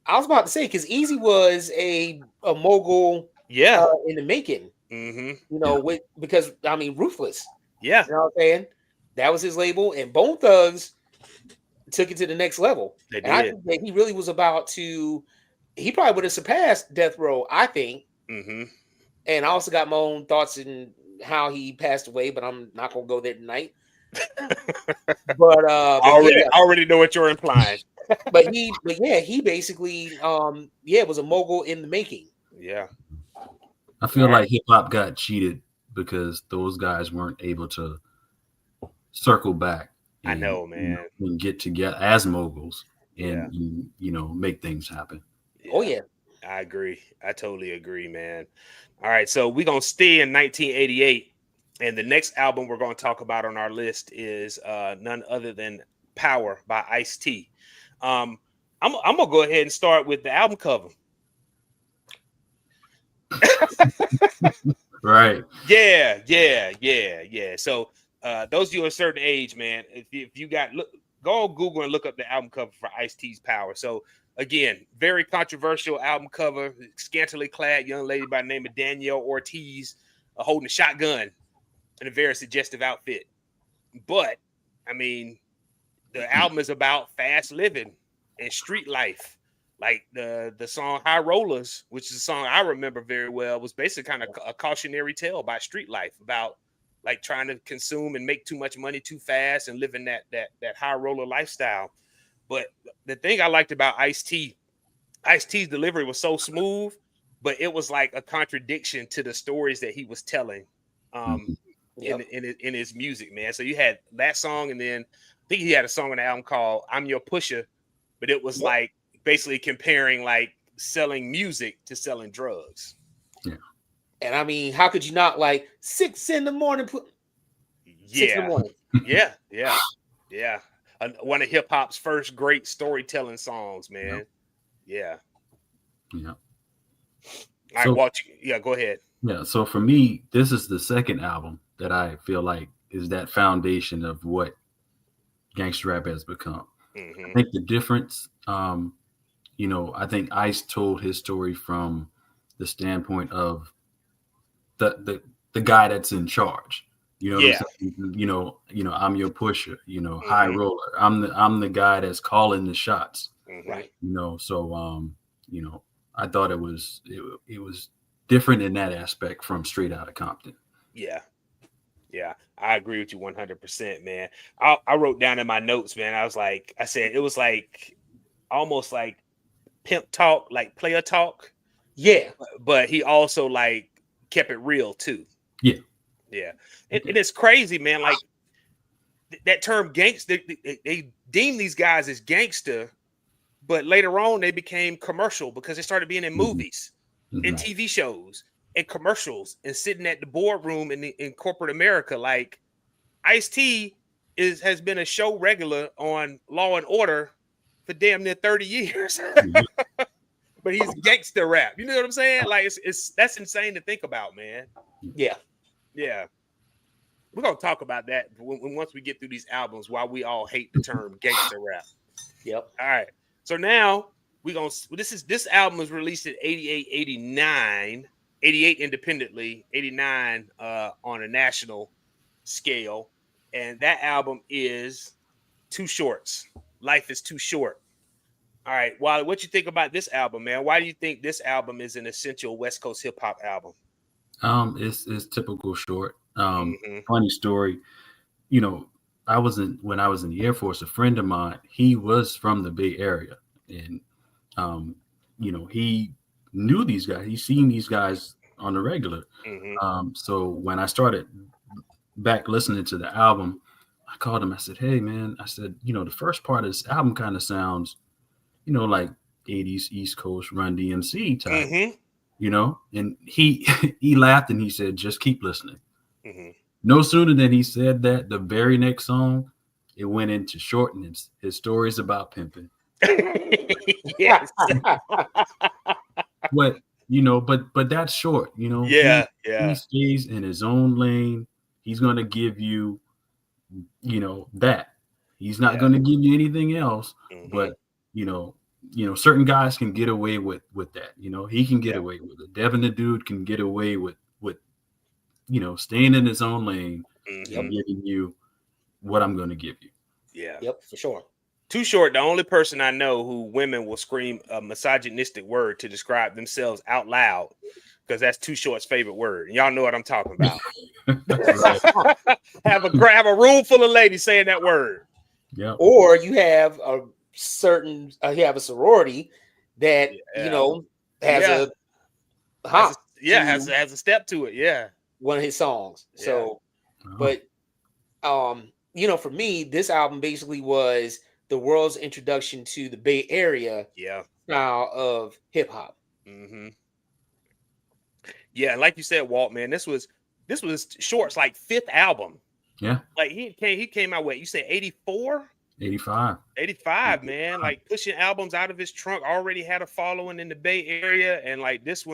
I was about to say, because Eazy was a mogul, in the making. Mm-hmm. Because I mean, Ruthless. Yeah. You know what I'm saying? That was his label, and Bone Thugs took it to the next level. They did. And I think that he really was about to. He probably would have surpassed Death Row, I think. Mm-hmm. And I also got my own thoughts in how he passed away, but I'm not gonna go there tonight. I already know what you're implying. but he basically was a mogul in the making. Yeah. I feel like hip hop got cheated because those guys weren't able to circle back. I know, man. And get together as moguls and make things happen. Yeah. Oh yeah. I agree. I totally agree, man. All right, so we're gonna stay in 1988, and the next album we're gonna talk about on our list is none other than Power by Ice-T. I'm gonna go ahead and start with the album cover. Right. Yeah. So those of you a certain age, man, if you go on Google and look up the album cover for Ice-T's Power. So again, very controversial album cover, scantily clad young lady by the name of Danielle Ortiz holding a shotgun in a very suggestive outfit. But I mean, the album is about fast living and street life. Like the song High Rollers, which is a song I remember very well, was basically kind of a cautionary tale about street life, about like trying to consume and make too much money too fast and living that high roller lifestyle. But the thing I liked about Ice-T's delivery was so smooth, but it was like a contradiction to the stories that he was telling in his music, man. So you had that song, and then I think he had a song on the album called I'm Your Pusher, but it was like basically comparing like selling music to selling drugs. Yeah. And I mean, how could you not like 6 in the morning? 6 in the morning. Yeah. One of hip hop's first great storytelling songs, man. Yeah. All right, watch. Yeah, go ahead. Yeah. So for me, this is the second album that I feel like is that foundation of what gangster rap has become. Mm-hmm. I think the difference, I think Ice told his story from the standpoint of the guy that's in charge. I'm your pusher, high roller. I'm the guy that's calling the shots. Mm-hmm. Right. I thought it was different in that aspect from Straight Outta Compton. Yeah. I agree with you 100%, man. I wrote down in my notes, man. I said it was like almost like pimp talk, like player talk. Yeah. But he also like kept it real too. Yeah. And it's crazy, man. Like that term gangster, they deem these guys as gangster, but later on they became commercial because they started being in movies, in TV shows, and commercials, and sitting at the boardroom in corporate America. Like Ice-T has been a show regular on Law and Order for damn near 30 years. But he's gangster rap. You know what I'm saying? Like it's that's insane to think about, man. Yeah. Yeah. We're gonna talk about that once we get through these albums, why we all hate the term gangster rap. Yep. All right. So now this album was released in 88, 89, 88 independently, 89 on a national scale. And that album is Too Shorts. Life is Too Short. All right, Wally, what you think about this album, man? Why do you think this album is an essential West Coast hip hop album? It's typical Short. Funny story. You know, when I was in the Air Force, a friend of mine, he was from the Bay Area, and you know, he knew these guys. He's seen these guys on the regular. So when I started back listening to the album, I called him. I said, "Hey, man," I said, "You know, the first part of this album kind of sounds, you know, like 80s East Coast Run DMC type, you know?" And he laughed and he said, "Just keep listening." No sooner than he said that, the very next song, it went into Short and his stories about pimping. Yes. But, you know, but that's Short, you know? Yeah. He stays in his own lane. He's going to give you, you know, that. He's not going to give you anything else, but, you know, certain guys can get away with that. You know, he can get away with it. Devin the Dude can get away with, you know, staying in his own lane and giving you what I'm going to give you. Yeah. Yep, for sure. Too Short, the only person I know who women will scream a misogynistic word to describe themselves out loud, because that's Too Short's favorite word. And y'all know what I'm talking about. have a room full of ladies saying that word. Yeah. Or you have a certain you have a sorority that you know has a hop. Has a step to it. Yeah. One of his songs. So but you know, for me, this album basically was the world's introduction to the Bay Area style of hip hop. Yeah, like you said, Walt, man, this was Short's like fifth album. Yeah. Like he came out, what, you said 84? 85, man. Like pushing albums out of his trunk, already had a following in the Bay Area, and like this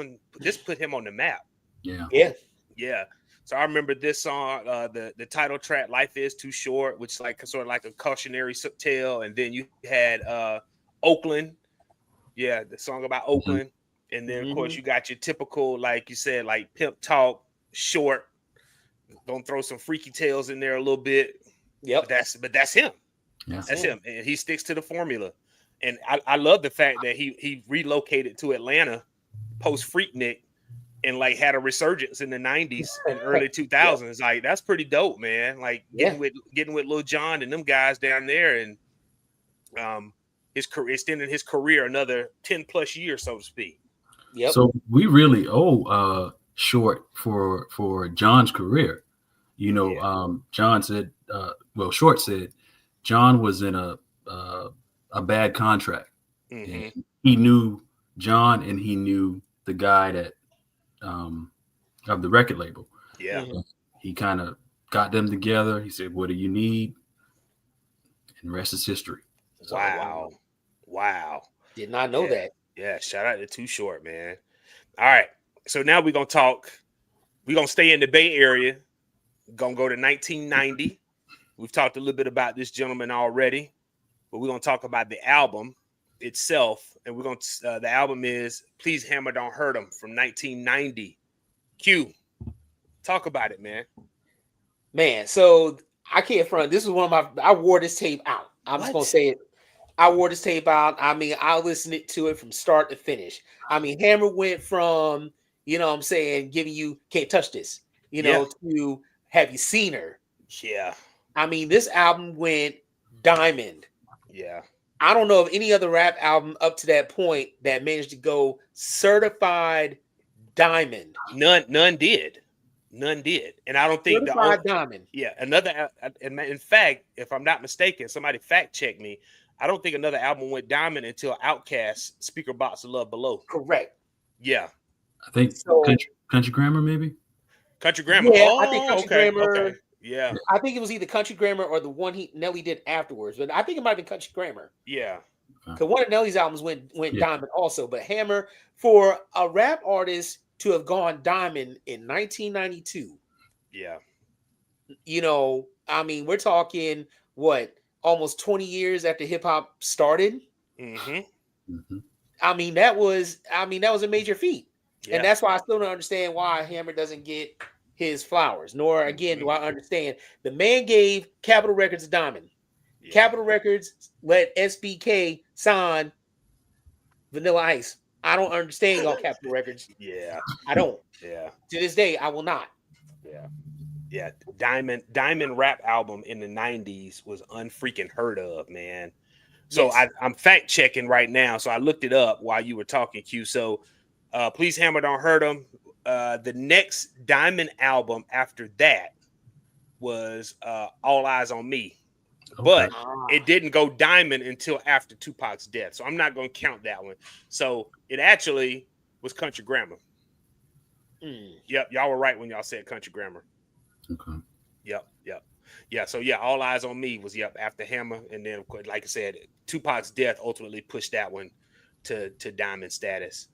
put him on the map. Yeah. So I remember this song, the title track, "Life Is Too Short," which is like sort of like a cautionary tale, and then you had Oakland, the song about Oakland, and then of course you got your typical, like you said, like pimp talk, Short, gonna throw some freaky tales in there a little bit. But that's him. Yeah. That's him, and he sticks to the formula. And I love the fact that he relocated to Atlanta post Freaknik and like had a resurgence in the 90s and early 2000s. Like that's pretty dope, man. Like getting with Lil Jon and them guys down there, and his career, extending his career another 10 plus years, so to speak. So we really owe Short for John's career. You know, John said, Short said John was in a bad contract. And he knew John, and he knew the guy that of the record label. He kind of got them together. He said, "What do you need?" And the rest is history. Wow. Did not know that. Yeah, shout out to Too Short, man. All right. So now we're going to stay in the Bay Area. Going to go to 1990. We've talked a little bit about this gentleman already, but we're going to talk about the album itself. And we're going to, the album is Please Hammer Don't Hurt 'Em from 1990. Q, talk about it, man. Man, so I can't front. This is one of I wore this tape out. I'm just going to say it. I wore this tape out. I mean, I listened to it from start to finish. I mean, Hammer went from, you know what I'm saying, giving you Can't Touch This, you know, to Have You Seen Her? Yeah. I mean, this album went diamond. Yeah. I don't know of any other rap album up to that point that managed to go certified diamond. None did. And I don't think certified diamond. Yeah. In fact, if I'm not mistaken, somebody fact check me. I don't think another album went diamond until Outkast, Speaker Box of Love Below. Correct. Yeah. I think Country Grammar, maybe. Country Grammar. Yeah, I think Country Grammar. Okay. Yeah. I think it was either Country Grammar or the one Nelly did afterwards, but I think it might have been Country Grammar. Yeah. Because one of Nelly's albums went diamond also, but Hammer, for a rap artist to have gone diamond in 1992. Yeah. You know, I mean, we're talking what, almost 20 years after hip hop started. I mean, that was a major feat. Yeah. And that's why I still don't understand why Hammer doesn't get his flowers. Nor again do I understand. The man gave Capitol Records a diamond. Yeah. Capitol Records let SBK sign Vanilla Ice. I don't understand y'all Capitol Records. Yeah. I don't. Yeah. To this day, I will not. Yeah. Yeah. Diamond rap album in the 90s was unfreaking heard of, man. So yes. I'm fact checking right now. So I looked it up while you were talking, Q. So Please Hammer Don't Hurt 'Em. The next Diamond album after that was All Eyes on Me. But it didn't go diamond until after Tupac's death. So I'm not going to count that one. So it actually was Country Grammar. Yep. Y'all were right when y'all said Country Grammar. Okay. Yep. Yeah. So yeah, All Eyes on Me was after Hammer. And then, like I said, Tupac's death ultimately pushed that one to diamond status.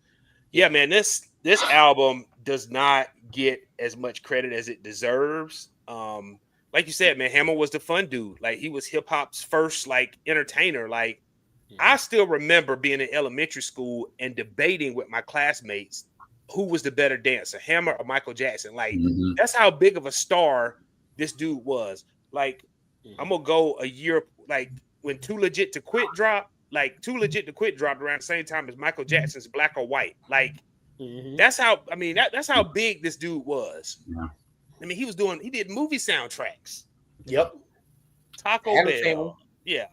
Yeah, man, this album does not get as much credit as it deserves. Like you said, man, Hammer was the fun dude. Like, he was hip hop's first like entertainer. Like, I still remember being in elementary school and debating with my classmates who was the better dancer, Hammer or Michael Jackson. Like, that's how big of a star this dude was. Like, I'm gonna go a year, like when Too Legit to Quit dropped. Like, Too Legit to Quit dropped around the same time as Michael Jackson's Black or White. Like, that's how. I mean, that's how big this dude was. Yeah. I mean, he did movie soundtracks. Yep. Taco Bell. Yeah.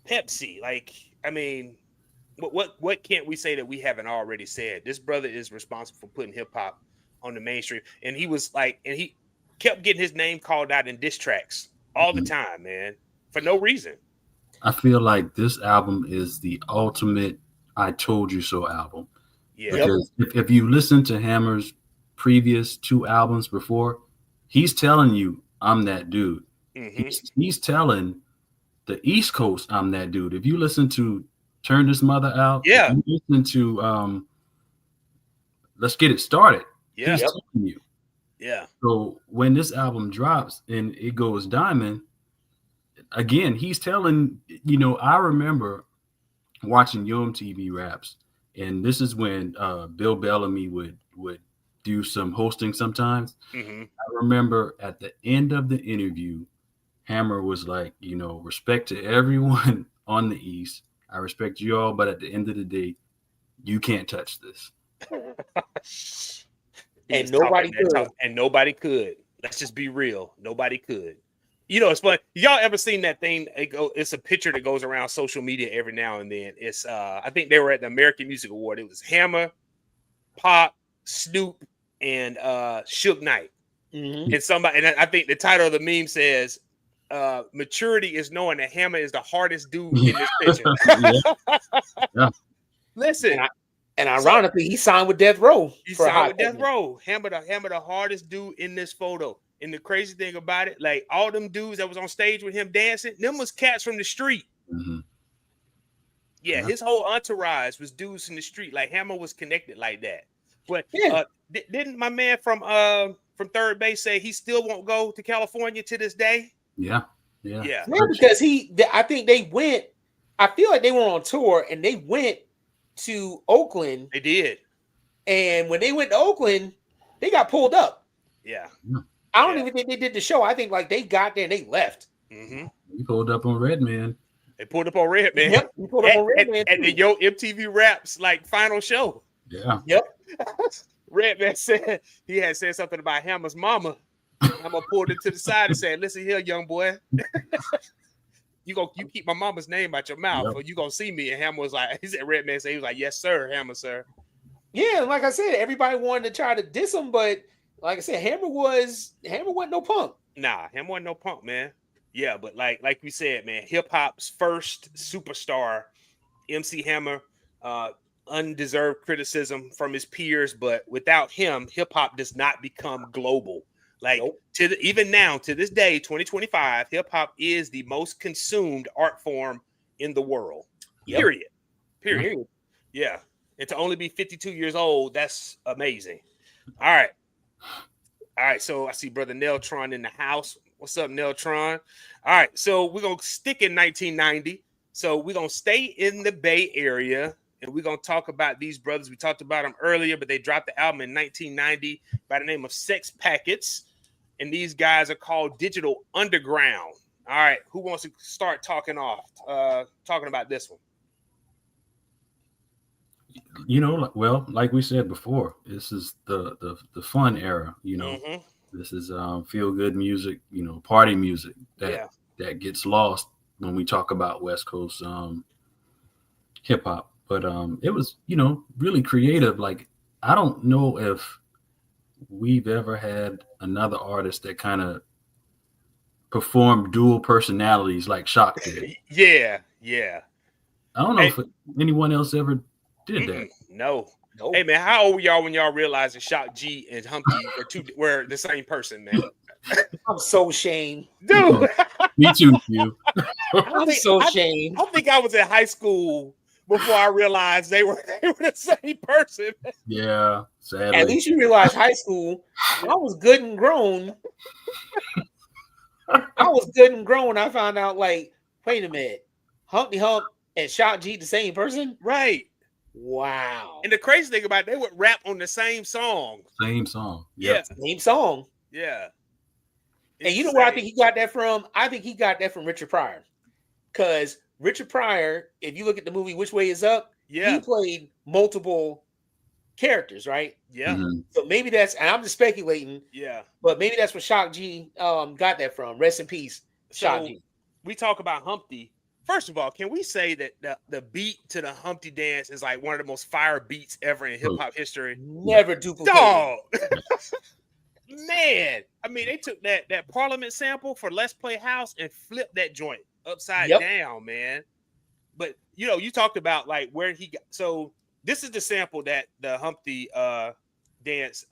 Pepsi. Like, I mean, what can't we say that we haven't already said? This brother is responsible for putting hip hop on the mainstream. And he was like, and he kept getting his name called out in diss tracks all the time, man, for no reason. I feel like this album is the ultimate I Told You So album. Yeah. Because if you listen to Hammer's previous 2 albums before, he's telling you, I'm that dude. He's telling the East Coast, I'm that dude. If you listen to Turn This Mother Out, if you listen to Let's Get It Started, he's telling you. Yeah. So when this album drops and it goes diamond, again, he's telling, I remember watching UMTV Raps, and this is when Bill Bellamy would do some hosting sometimes. I remember at the end of the interview, Hammer was like, respect to everyone on the East. I respect you all, but at the end of the day, you can't touch this. And nobody could. And nobody could. Let's just be real. Nobody could. It's funny. Y'all ever seen that thing? It's a picture that goes around social media every now and then. It's I think they were at the American Music Award. It was Hammer, Pop, Snoop, and Suge Knight. And I think the title of the meme says, maturity is knowing that Hammer is the hardest dude in this picture. Listen. And ironically, he signed with Death Row. He signed with Death Row. Hammer the hardest dude in this photo. And the crazy thing about it, like, all them dudes that was on stage with him dancing, them was cats from the street. Yeah, his whole entourage was dudes from the street. Like, Hammer was connected like that. But didn't my man from Third Base say he still won't go to California to this day? Yeah, because I think they went. I feel like they were on tour and they went to Oakland. They did. And when they went to Oakland, they got pulled up. Yeah. I don't even think they did the show. I think like they got there and they left. He pulled up on Redman. They pulled up on Redman. Yep. He pulled up on Redman. At the MTV Raps like final show. Yeah. Yep. Redman said he had said something about Hammer's mama. Hammer pulled it to the side and said, "Listen here, young boy. You keep my mama's name out your mouth, or you gonna see me." And Hammer was like, he said, Redman said, he was like, "Yes, sir, Hammer, sir." Yeah, like I said, everybody wanted to try to diss him, but like I said, Hammer wasn't no punk. Nah, Hammer wasn't no punk, man. Yeah, but like we said, man, hip hop's first superstar, MC Hammer, undeserved criticism from his peers, but without him, hip hop does not become global. Like even now, to this day, 2025, hip hop is the most consumed art form in the world. Yep. Period. Yeah. And to only be 52 years old, that's amazing. All right. So I see Brother Neltron in the house. What's up, Neltron? All right. So we're going to stick in 1990. So we're going to stay in the Bay Area. And we're going to talk about these brothers. We talked about them earlier, but they dropped the album in 1990 by the name of Sex Packets. And these guys are called Digital Underground. All right. Who wants to start talking about this one? You know, well, like we said before, this is the fun era. You know, this is feel good music. You know, party music that gets lost when we talk about West Coast hip hop. But it was, you know, really creative. Like, I don't know if we've ever had another artist that kind of performed dual personalities like Shock did. Yeah. I don't know if anyone else ever did that. No. Hey man, how old were y'all when y'all realized that Shock G and Humpty were the same person, man? I'm so ashamed, dude. Me too, you. I'm so ashamed. I think I was in high school before I realized they were the same person. Yeah, sadly. At least you realize high school. I was good and grown. I found out, like, wait a minute, Humpty Hump and Shock G the same person? Right. Wow. And the crazy thing about it, they would rap on the same song. Same song. Yep. Yeah. Same song. Yeah. And you know where I think he got that from? I think he got that from Richard Pryor. Because Richard Pryor, if you look at the movie Which Way Is Up, he played multiple characters, right? Yeah. Mm-hmm. So maybe that's, and I'm just speculating. Yeah. But maybe that's where Shock G got that from. Rest in peace, Shock G. We talk about Humpty. First of all, can we say that the beat to the Humpty dance is like one of the most fire beats ever in hip hop history? Never duplicated. Dog. Man, I mean, they took that Parliament sample for Let's Play House and flipped that joint upside down, man. But you know, you talked about like where he got. So this is the sample that the Humpty dance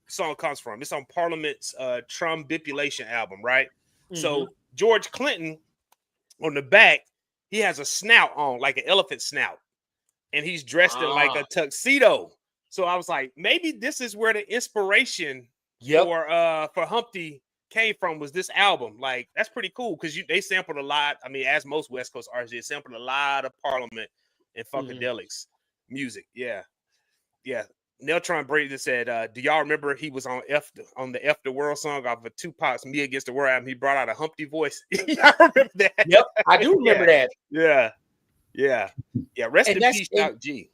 song comes from. It's on Parliament's Trumbipulation album, right? Mm-hmm. So George Clinton, on the back, he has a snout on, like an elephant snout, and he's dressed in like a tuxedo. So I was like, maybe this is where the inspiration for Humpty came from, was this album. Like, that's pretty cool because they sampled a lot. I mean, as most West Coast artists, they sampled a lot of Parliament and Funkadelics music. Yeah. Neltron Brady said, do y'all remember he was on the F the World song off of Tupac's Me Against the World album? He brought out a Humpty voice. Y'all remember that? Yep, I do remember that. Yeah. Rest in peace, Shock G.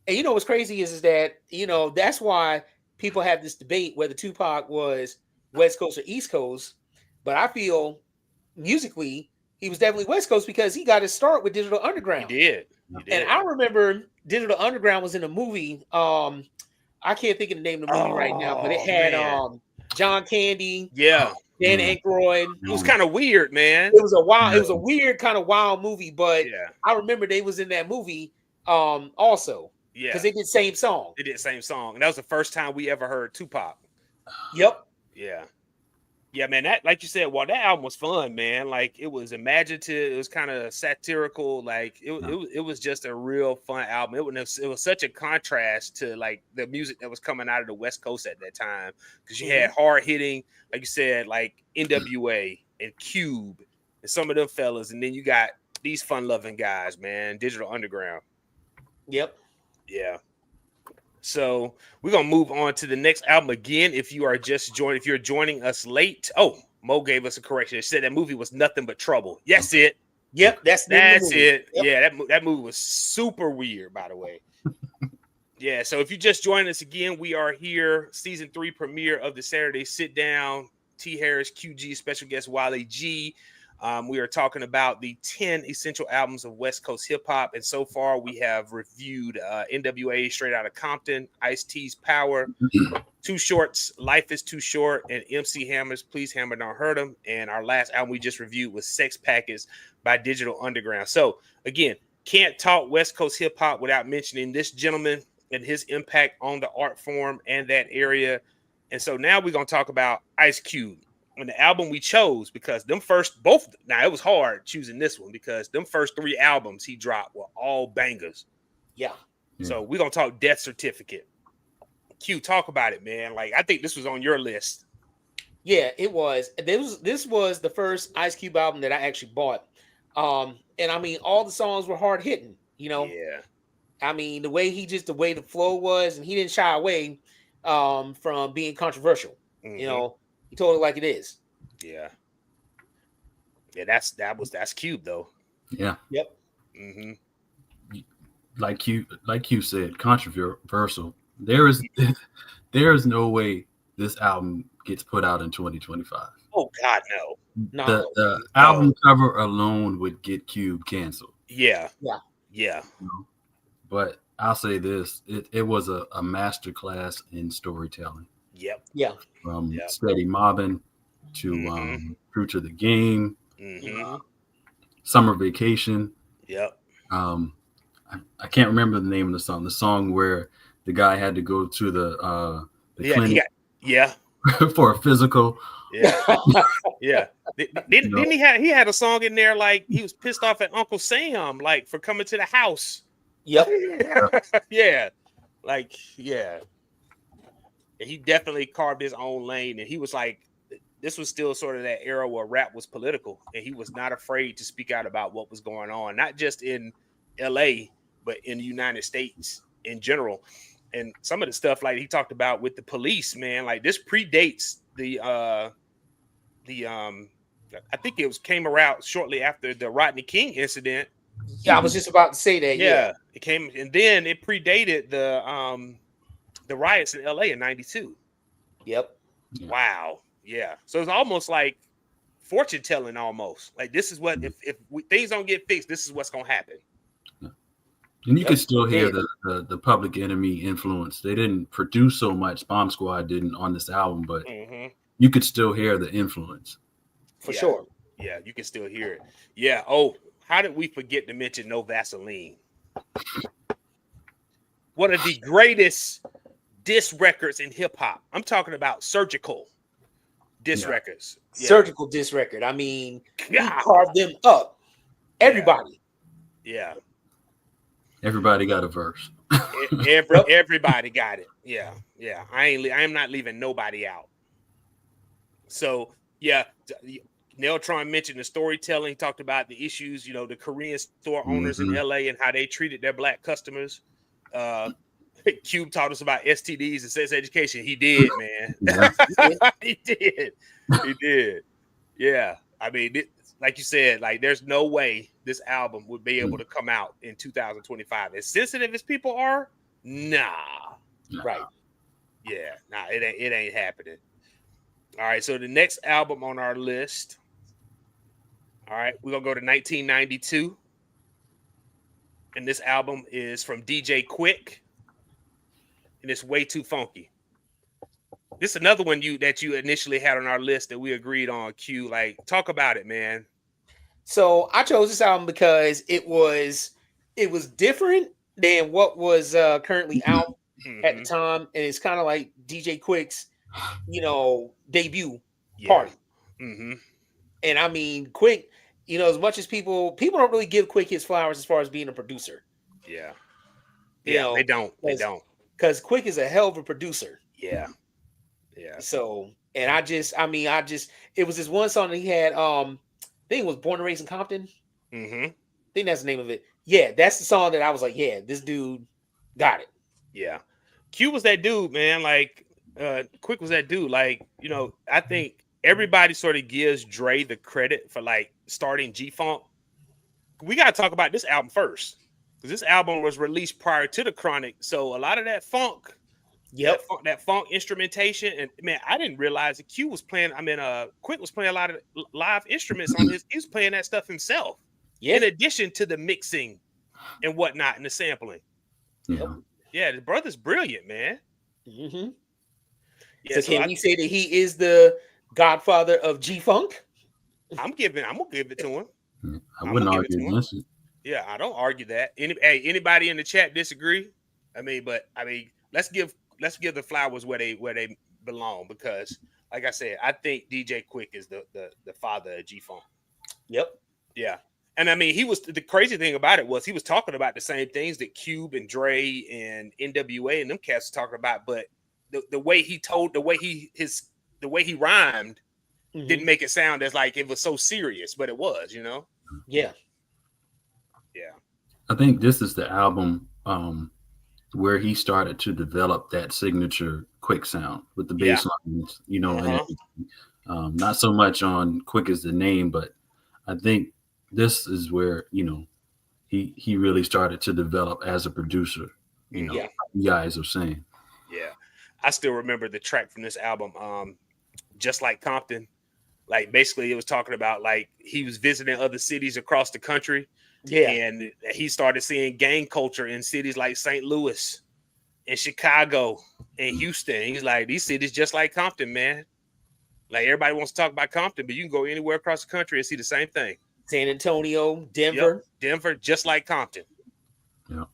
And you know what's crazy is that, you know, that's why people have this debate whether Tupac was West Coast or East Coast. But I feel musically he was definitely West Coast because he got his start with Digital Underground. He did. And I remember Digital Underground was in a movie. I can't think of the name of the movie right now, but it had John Candy, Dan Aykroyd. It was kind of weird, man. It was a weird kind of wild movie, but I remember they was in that movie also. Yeah, because they did same song. They did same song, and that was the first time we ever heard Tupac. Yep. Yeah, man. That, like you said, that album was fun, man. Like, it was imaginative. It was kind of satirical. Like, it was just a real fun album. It was such a contrast to like the music that was coming out of the West Coast at that time, because you had hard hitting, like you said, like NWA and Cube and some of them fellas, and then you got these fun loving guys, man. Digital Underground. Yep. Yeah. So we're gonna move on to the next album again. If you're joining us late. Oh, Mo gave us a correction. It said that movie was Nothing But Trouble. Yes, it. Yep, that's it. Yep. Yeah, that movie was super weird, by the way. Yeah. So if you just joined us again, we are here, season 3 premiere of the Saturday Sit Down. T. Harris, QG, special guest Wally G. We are talking about the 10 essential albums of West Coast hip hop, and so far we have reviewed NWA, Straight Outta Compton, Ice-T's Power, Too Short's Life Is Too Short, and MC Hammer's Please Hammer Don't Hurt 'Em. And our last album we just reviewed was Sex Packets by Digital Underground. So again, can't talk West Coast hip hop without mentioning this gentleman and his impact on the art form and that area. And so now we're gonna talk about Ice Cube and the album we chose, because them first both, now it was hard choosing this one because them first 3 albums he dropped were all bangers. Yeah. So we're gonna talk Death Certificate. Q, talk about it, man. Like, I think this was on your list. Yeah, it was. This was the first Ice Cube album that I actually bought. And I mean, all the songs were hard hitting, you know. Yeah. I mean, the way the flow was, and he didn't shy away from being controversial. Mm-hmm. You know, he told it like it is. Yeah. Yeah, that's Cube though. Yeah. Yep. Mm-hmm. Like you said, controversial. There is no way this album gets put out in 2025. Oh God, no. The album cover alone would get Cube canceled. Yeah. You know? But I'll say this: it was a masterclass in storytelling. Yep. Yeah. From Steady Mobbing to True to the Game, Summer Vacation. Yep. I can't remember the name of the song. The song where the guy had to go to the clinic for a physical. Yeah. Yeah. Didn't he had a song in there like he was pissed off at Uncle Sam like for coming to the house. Yep. Yeah. Like, yeah. And he definitely carved his own lane, and he was like, this was still sort of that era where rap was political, and he was not afraid to speak out about what was going on, not just in LA, but in the United States in general. And some of the stuff like he talked about with the police, man, like this predates the I think it came around shortly after the Rodney King incident. Yeah, I was just about to say that. Yeah. It came, and then it predated the riots in LA in 92. Yep. Wow. Yeah. So it's almost like fortune telling almost. Like this is what if things don't get fixed, this is what's gonna happen. And you can still hear the Public Enemy influence. They didn't produce so much, Bomb Squad didn't on this album, but you could still hear the influence. For sure. Yeah, you can still hear it. Yeah. Oh, how did we forget to mention No Vaseline? One of the greatest diss records in hip hop. I'm talking about Surgical diss records. Yeah. Surgical diss record. I mean, he carved them up. Everybody. Yeah. Everybody got a verse. Everybody got it. Yeah. Yeah. I am not leaving nobody out. So yeah, Neltron mentioned the storytelling. He talked about the issues, the Korean store owners in LA and how they treated their black customers. Cube taught us about STDs and sex education. He did, man. He did. Yeah. I mean, like you said, like there's no way this album would be able to come out in 2025. As sensitive as people are, nah. Right. Yeah. Nah, it ain't happening. All right. So the next album on our list. All right, we're gonna go to 1992. And this album is from DJ Quick. And it's Way Too Funky. This is another one that you initially had on our list that we agreed on, Q. Like, talk about it, man. So I chose this album because it was different than what was currently out at the time, and it's kind of like DJ Quick's, debut party. And I mean, Quick, as much as people don't really give Quick his flowers as far as being a producer. Yeah. They don't. Because Quick is a hell of a producer. Yeah. Yeah. So, and it was this one song that he had, I think it was Born and Raised in Compton. I think that's the name of it. Yeah, that's the song that I was like, yeah, this dude got it. Yeah. Q was that dude, man. Like, Quick was that dude. Like, I think everybody sort of gives Dre the credit for like starting G-Funk. We got to talk about this album first, because this album was released prior to the Chronic. So a lot of that funk, that funk instrumentation, and man, I didn't realize that Quick was playing a lot of live instruments on his. He was playing that stuff himself, in addition to the mixing and whatnot and the sampling. Yeah, the brother's brilliant, man. Yeah, so can we say that he is the godfather of G-Funk? I'm gonna give it to him. I wouldn't argue against it. Yeah, I don't argue that. Anybody in the chat disagree? Let's give the flowers where they belong because, like I said, I think DJ Quick is the father of G-Funk. Yep. Yeah. And I mean, the crazy thing about it was he was talking about the same things that Cube and Dre and NWA and them cats were talking about, but the way he rhymed didn't make it sound as like it was so serious, but it was, Yeah. Yeah. I think this is the album where he started to develop that signature Quick sound with the bass lines, and everything. Not so much on Quick as the name, but I think this is where, he really started to develop as a producer, you guys are saying. Yeah. I still remember the track from this album, Just Like Compton. Like basically it was talking about like he was visiting other cities across the country. Yeah. And he started seeing gang culture in cities like St. Louis and Chicago and Houston. He's like, these cities just like Compton, man. Like everybody wants to talk about Compton, but you can go anywhere across the country and see the same thing. San Antonio, Denver. Yep. Denver, just like Compton. Yeah.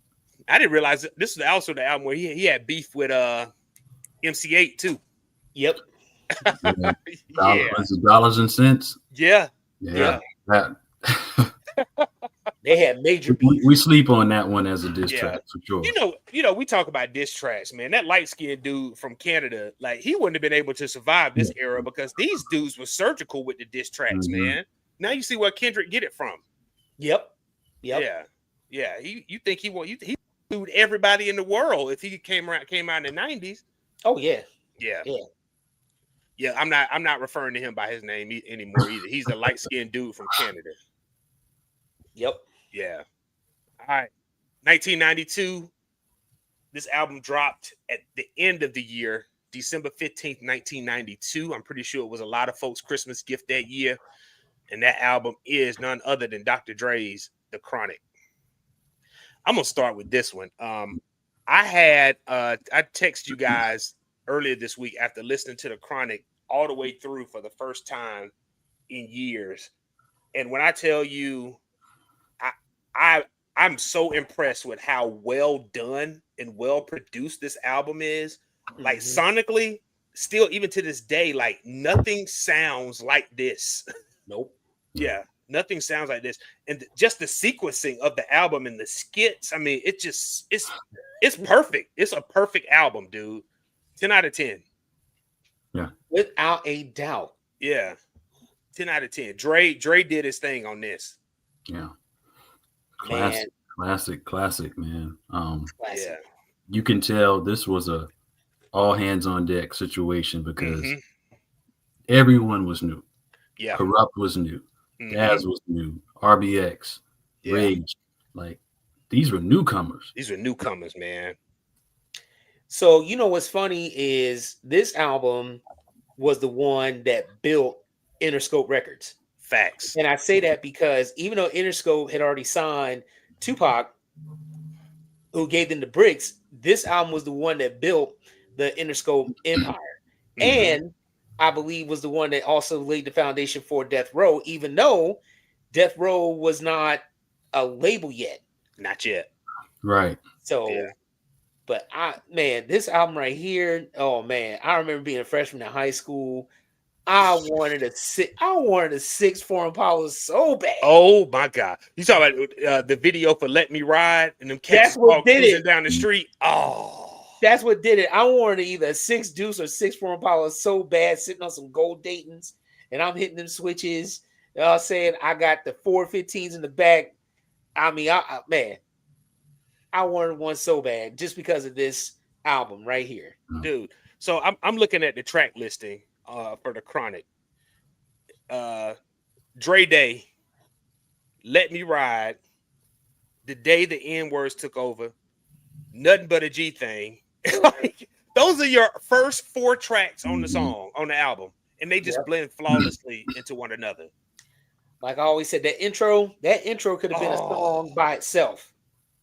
I didn't realize this was also the album where he had beef with MC8 too. Yep. Yeah. Dollars and cents. Yeah. Yeah. They had major beef. We sleep on that one as a diss track for sure. We talk about diss tracks, man. That light-skinned dude from Canada, like he wouldn't have been able to survive this era because these dudes were surgical with the diss tracks, man. Now you see where Kendrick get it from. Yep. Yeah. You think he sued everybody in the world if he came out in the 90s. Oh yeah. Yeah, I'm not referring to him by his name anymore either. He's a light-skinned dude from Canada. Yep. Yeah. All right. 1992. This album dropped at the end of the year, December 15th, 1992. I'm pretty sure it was a lot of folks' Christmas gift that year. And that album is none other than Dr. Dre's The Chronic. I'm going to start with this one. I texted you guys earlier this week after listening to The Chronic all the way through for the first time in years. And when I tell you, I'm so impressed with how well done and well produced this album is. Like sonically, still even to this day, like nothing sounds like this. Nope. Yeah, nothing sounds like this. And just the sequencing of the album and the skits, I mean, it's perfect. It's a perfect album, dude. 10 out of 10. Yeah. Without a doubt. Yeah. 10 out of 10. Dre did his thing on this. Yeah. Classic, man. Yeah. You can tell this was a all hands on deck situation because everyone was new. Yeah. Corrupt was new. Daz was new. RBX, Rage. Like these were newcomers. These were newcomers, man. So you know what's funny is this album was the one that built Interscope Records. Facts. And I say that because even though Interscope had already signed Tupac, who gave them the bricks, this album was the one that built the Interscope empire. And I believe was the one that also laid the foundation for Death Row, even though Death Row was not a label yet. Not yet. Right. So, but this album right here, oh man, I remember being a freshman in high school. I wanted a six foreign powers so bad. Oh my God. You talk about the video for Let Me Ride and them cats cruising down the street. Oh, that's what did it. I wanted either a 6 deuce or 6 foreign powers so bad, sitting on some gold Daytons, and I'm hitting them switches. Saying I got the 415s in the back. I mean, I wanted one so bad just because of this album right here, dude. So I'm looking at the track listing for The Chronic. Dre Day, Let Me Ride, The Day the N-Words Took Over, Nothing But a G Thing. Like, those are your first 4 tracks on the song, on the album, and they just blend flawlessly into one another. Like I always said, that intro could have been a song by itself,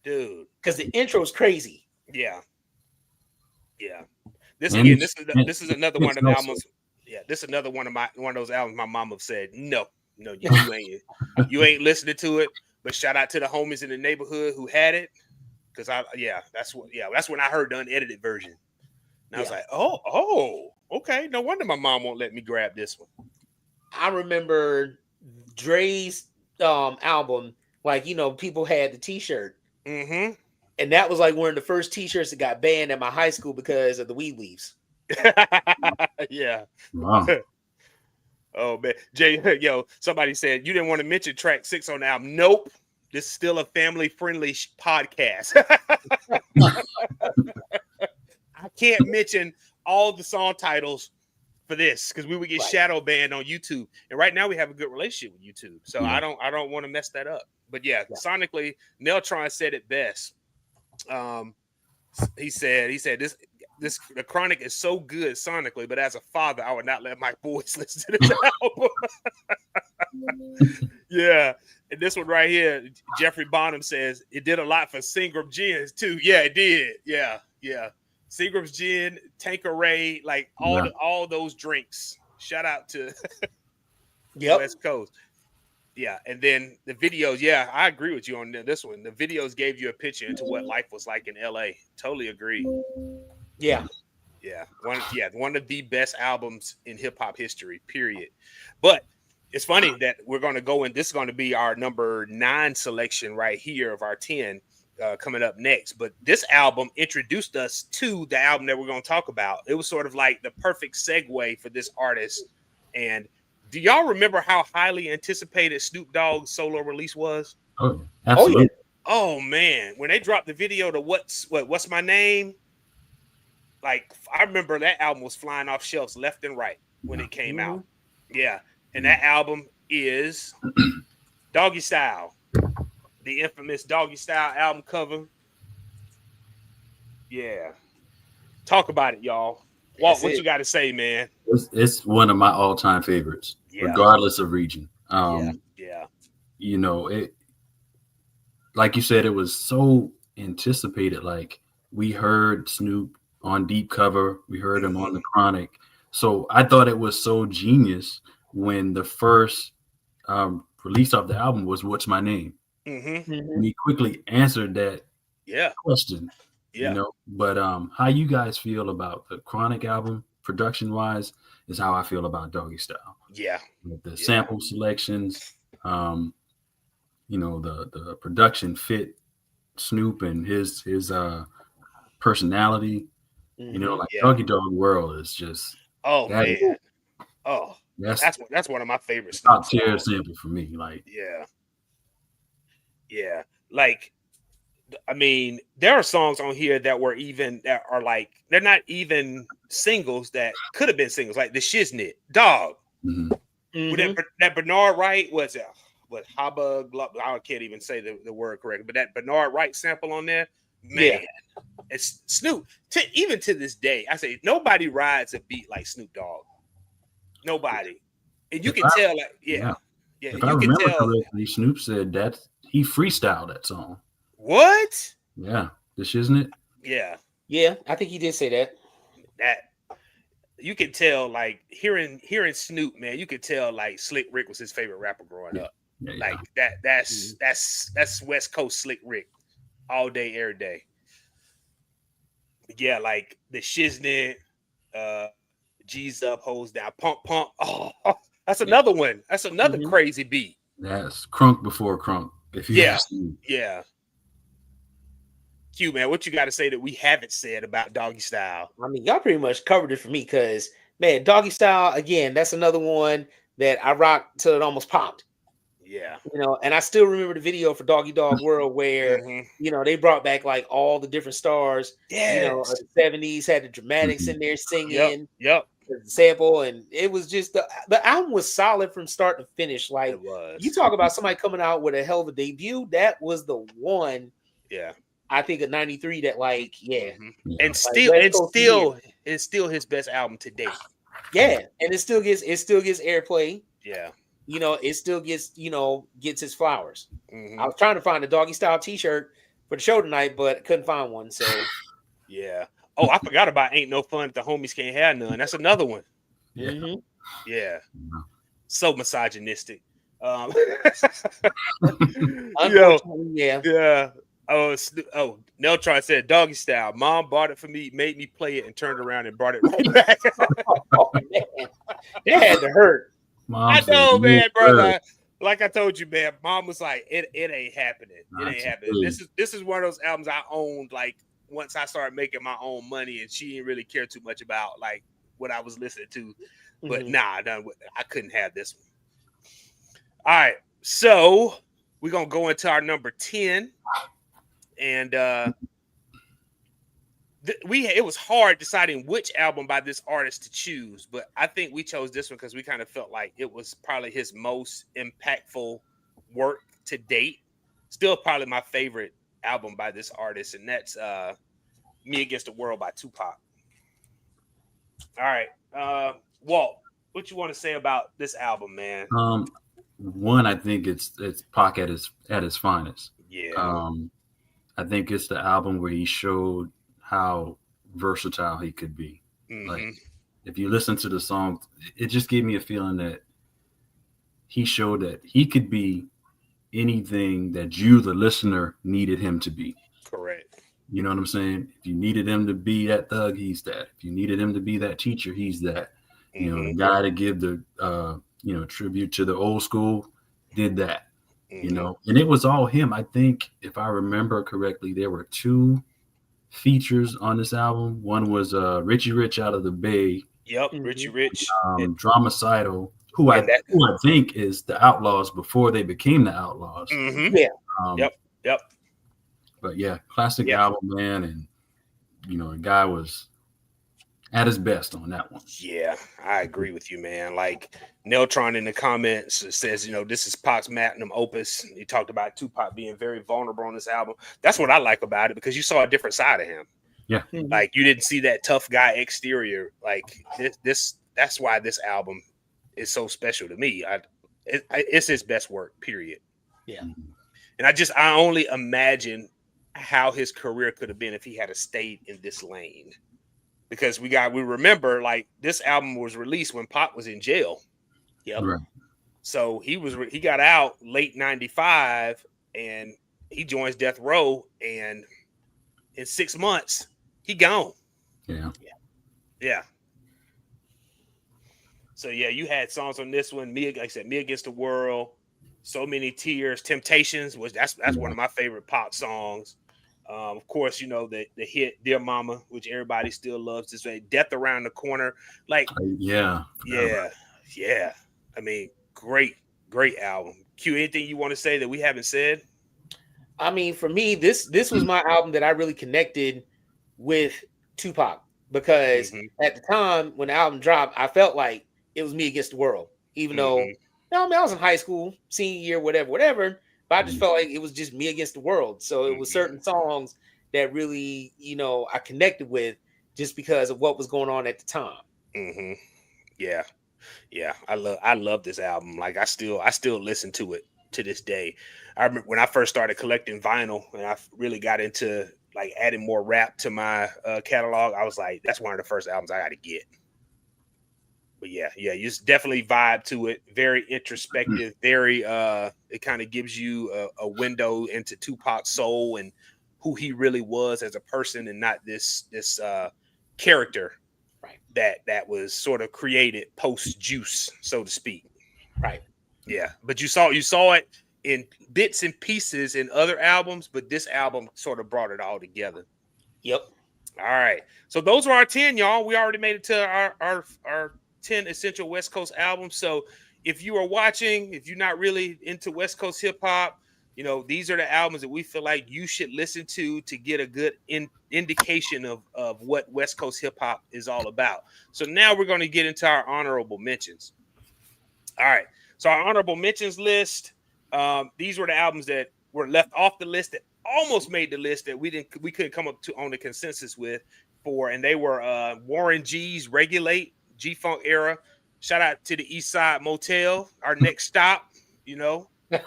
dude, because the intro is crazy. Yeah. This is another one of the albums. Yeah, this is another one of those albums my mama said, no, you ain't listening to it. But shout out to the homies in the neighborhood who had it, because that's when I heard the unedited version. And I was like, oh, okay. No wonder my mom won't let me grab this one. I remember Dre's album, like, people had the T-shirt. Mm-hmm. And that was like one of the first T-shirts that got banned at my high school because of the weed leaves. Yeah. Wow. Oh man, Jay, yo, somebody said you didn't want to mention track 6 on the album. Nope, this is still a family-friendly podcast. I can't mention all the song titles for this because we would get shadow banned on YouTube. And right now we have a good relationship with YouTube, so I don't want to mess that up. But yeah, sonically, Neltron said it best. He said this the Chronic is so good sonically, but as a father, I would not let my boys listen to this album. Yeah, and this one right here, Jeffrey Bonham says it did a lot for Seagram's gins too. Yeah, it did. Yeah. Seagram's gin, Tanqueray, like all those drinks. Shout out to West Coast. Yeah, and then the videos. Yeah, I agree with you on this one. The videos gave you a picture into what life was like in LA. Totally agree. Yeah. One of the best albums in hip hop history. Period. But it's funny that we're going to go in. This is going to be our number 9 selection right here of our 10 coming up next. But this album introduced us to the album that we're going to talk about. It was sort of like the perfect segue for this artist. And do y'all remember how highly anticipated Snoop Dogg's solo release was? Oh, absolutely. Oh man, when they dropped the video to what's my name? Like, I remember that album was flying off shelves left and right when it came out. Yeah. And that album is Doggy Style. The infamous Doggy Style album cover. Yeah. Talk about it, y'all. Walt, what you got to say, man? It's one of my all-time favorites, regardless of region. You know, it, like you said, it was so anticipated. Like, we heard Snoop on Deep Cover. We heard him on the Chronic. So I thought it was so genius when the first release of the album was "What's My Name." And he quickly answered that question. You know, but how you guys feel about the Chronic album, production wise, is how I feel about Doggy Style. With the sample selections, you know, the production fit Snoop and his personality. You know, like Doggy Dog World is just that's one of my favorites. Top tier sample for me. Like like, I mean, there are songs on here that are like, they're not even singles that could have been singles, like the Shiznit Dog. With that Bernard Wright was it? What Haba? I can't even say the word correctly, but that Bernard Wright sample on there, man, it's Snoop. Even to this day, I say nobody rides a beat like Snoop Dogg. Nobody, and you can tell, like, if I remember correctly, Snoop said that he freestyled that song. What? Yeah, this isn't it. Yeah, I think he did say that. That you can tell, like, hearing Snoop, man, you could tell like Slick Rick was his favorite rapper growing up. Like that's West Coast Slick Rick all day, every day. Yeah, like the Shiznit, G's up, hoes down, pump. Oh, that's another one. That's another crazy beat. That's crunk before crunk. If you Q, man, what you got to say that we haven't said about Doggy Style? I mean, y'all pretty much covered it for me because, man, Doggy Style, again, that's another one that I rocked till it almost popped. Yeah. You know, and I still remember the video for Doggy Dog World where, you know, they brought back like all the different stars. You know, the 70s had the Dramatics in there singing. The sample, and it was just the album was solid from start to finish. Like, you talk about somebody coming out with a hell of a debut, that was the one. I think of 93 that, like, and still his best album to date. And it still gets airplay. You know, it still gets his flowers. I was trying to find a Doggy Style t-shirt for the show tonight, but couldn't find one. So oh, I forgot about Ain't No Fun If the Homies Can't Have None. That's another one. So misogynistic. Neltron said Doggy Style. Mom bought it for me, made me play it, and turned around and brought it right back. Oh man, that had to hurt. Mom I said, know, "No man, word." brother. Like I told you, man, Mom was like, it ain't happening. It Not ain't happening. today. This is one of those albums I owned like once I started making my own money, and she didn't really care too much about like what I was listening to. But nah, I couldn't have this one. All right, so we're gonna go into our number 10, and it was hard deciding which album by this artist to choose, but I think we chose this one because we kind of felt like it was probably his most impactful work to date. Still probably my favorite album by this artist, and that's Me Against the World by Tupac. All right, Walt, what you want to say about this album, man? One, I think it's Pac at his finest. Yeah. I think it's the album where he showed how versatile he could be. Mm-hmm. Like, if you listen to the song, it just gave me a feeling that he showed that he could be anything that you, the listener, needed him to be. Correct. You know what I'm saying? If you needed him to be that thug, he's that. If you needed him to be that teacher, he's that. Mm-hmm. You know, the guy to give the tribute to the old school did that. Mm-hmm. You know, and it was all him. I think if I remember correctly, there were 2 features on this album. One was Richie Rich out of the Bay. Yep, Richie Rich. Dramacidal, who I think is the Outlaws before they became the Outlaws. Mm-hmm. Yeah. Yep. But yeah, classic album, man, and the guy was at his best on that one. Yeah, I agree with you, man. Like Neltron in the comments says, this is Pac's magnum opus. He talked about Tupac being very vulnerable on this album. That's what I like about it, because you saw a different side of him. Yeah. Like you didn't see that tough guy exterior. Like that's why this album is so special to me. It's his best work, period. Yeah. And I only imagine how his career could have been if he had stayed in this lane. Because we remember, like, this album was released when Pac was in jail. Yep. Right. So he got out late 95 and he joins Death Row, and in 6 months he gone. Yeah. So yeah, you had songs on this one. Like I said, Me Against the World, So Many Tears, Temptations that's one of my favorite Pac songs. Of course, the hit Dear Mama, which everybody still loves this way. Death Around the Corner. Like, yeah. I mean, great album. Q, anything you want to say that we haven't said? I mean, for me, this was my album that I really connected with Tupac, because at the time when the album dropped, I felt like it was Me Against the World, even though I was in high school, senior year, whatever. But I just felt like it was just Me Against the World. So it was certain songs that really, I connected with just because of what was going on at the time. Mm-hmm. Yeah. I love this album. Like I still listen to it to this day. I remember when I first started collecting vinyl and I really got into like adding more rap to my catalog. I was like, that's one of the first albums I got to get. But yeah, you just definitely vibe to it. Very introspective. Very it kind of gives you a window into Tupac's soul and who he really was as a person, and not this character, right? That was sort of created post Juice, so to speak. Right. Yeah, but you saw it in bits and pieces in other albums, but this album sort of brought it all together. Yep. All right. So those are our 10, y'all. We already made it to our 10 essential West Coast albums. So if you are watching, if you're not really into West Coast hip hop, these are the albums that we feel like you should listen to get a good indication of what West Coast hip hop is all about. So now we're going to get into our honorable mentions. All right. So our honorable mentions list, these were the albums that were left off the list that almost made the list that we couldn't come up to on the consensus for, and they were Warren G's Regulate, G-Funk era. Shout out to the East Side Motel, our next stop, All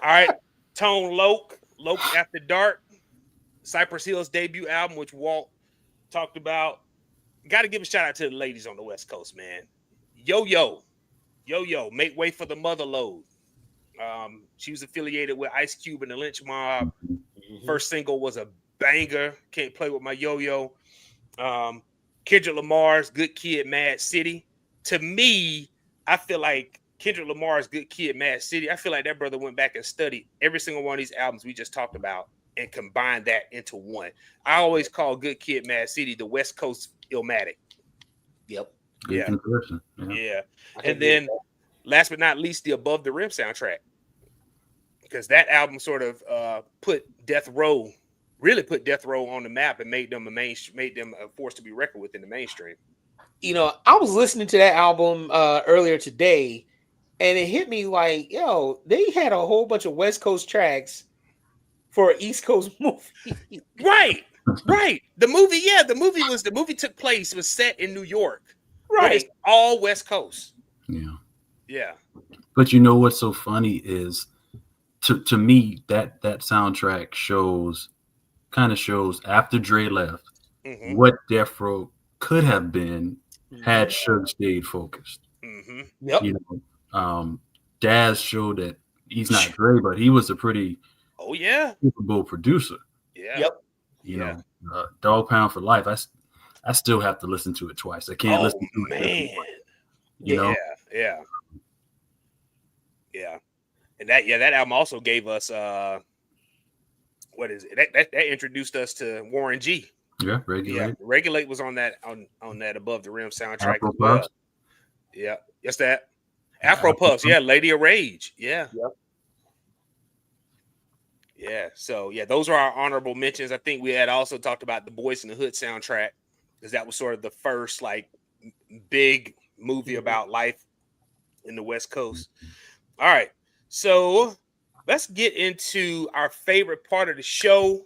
right. Tone Loc After Dark, Cypress Hill's debut album, which Walt talked about. Got to give a shout out to the ladies on the West Coast, man. Yo, Make Way for the Mother Lode. She was affiliated with Ice Cube and the Lynch Mob. First single was a banger. Can't Play With My Yo-Yo. Kendrick Lamar's Good Kid, Mad City. To me, I feel like Kendrick Lamar's Good Kid, Mad City, I feel like that brother went back and studied every single one of these albums we just talked about and combined that into one. I always call Good Kid, Mad City the West Coast Illmatic. Yep. Good comparison. Yeah. And then last but not least, the Above the Rim soundtrack. Because that album sort of put Death Row on the map and made them a force to be reckoned with in the mainstream. I was listening to that album earlier today, and it hit me like, they had a whole bunch of West Coast tracks for an East Coast movie. Right. The movie took place, was set in New York. Right. But it's all West Coast. Yeah. But you know what's so funny is to me that soundtrack shows after Dre left what Death Row could have been had Suge stayed focused. Yep. Daz showed that he's not Dre, but he was a pretty capable producer. Yep. Dog Pound for Life. I still have to listen to it twice. I can't listen to it. Yeah. And that album also gave us what is it? That introduced us to Warren G. Yeah, Regulate was on that on that Above the Rim soundtrack Afro as well. Puffs. Yeah, yes, that Afro Puffs. Yeah, Lady of Rage. Yeah. Yep. Yeah. So those are our honorable mentions. I think we had also talked about the Boys in the Hood soundtrack because that was sort of the first like big movie about life in the West Coast. All right, so let's get into our favorite part of the show.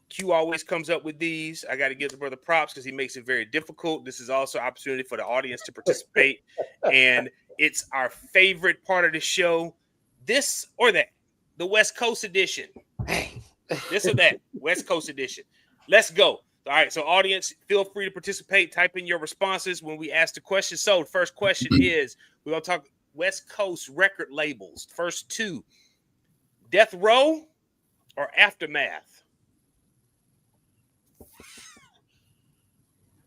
Q always comes up with these. I got to give the brother props because he makes it very difficult. This is also an opportunity for the audience to participate. And it's our favorite part of the show. This or that. The West Coast edition. This or that. West Coast edition. Let's go. All right. So audience, feel free to participate. Type in your responses when we ask the question. So the first question is, we're going to talk West Coast record labels. First two. Death Row or Aftermath?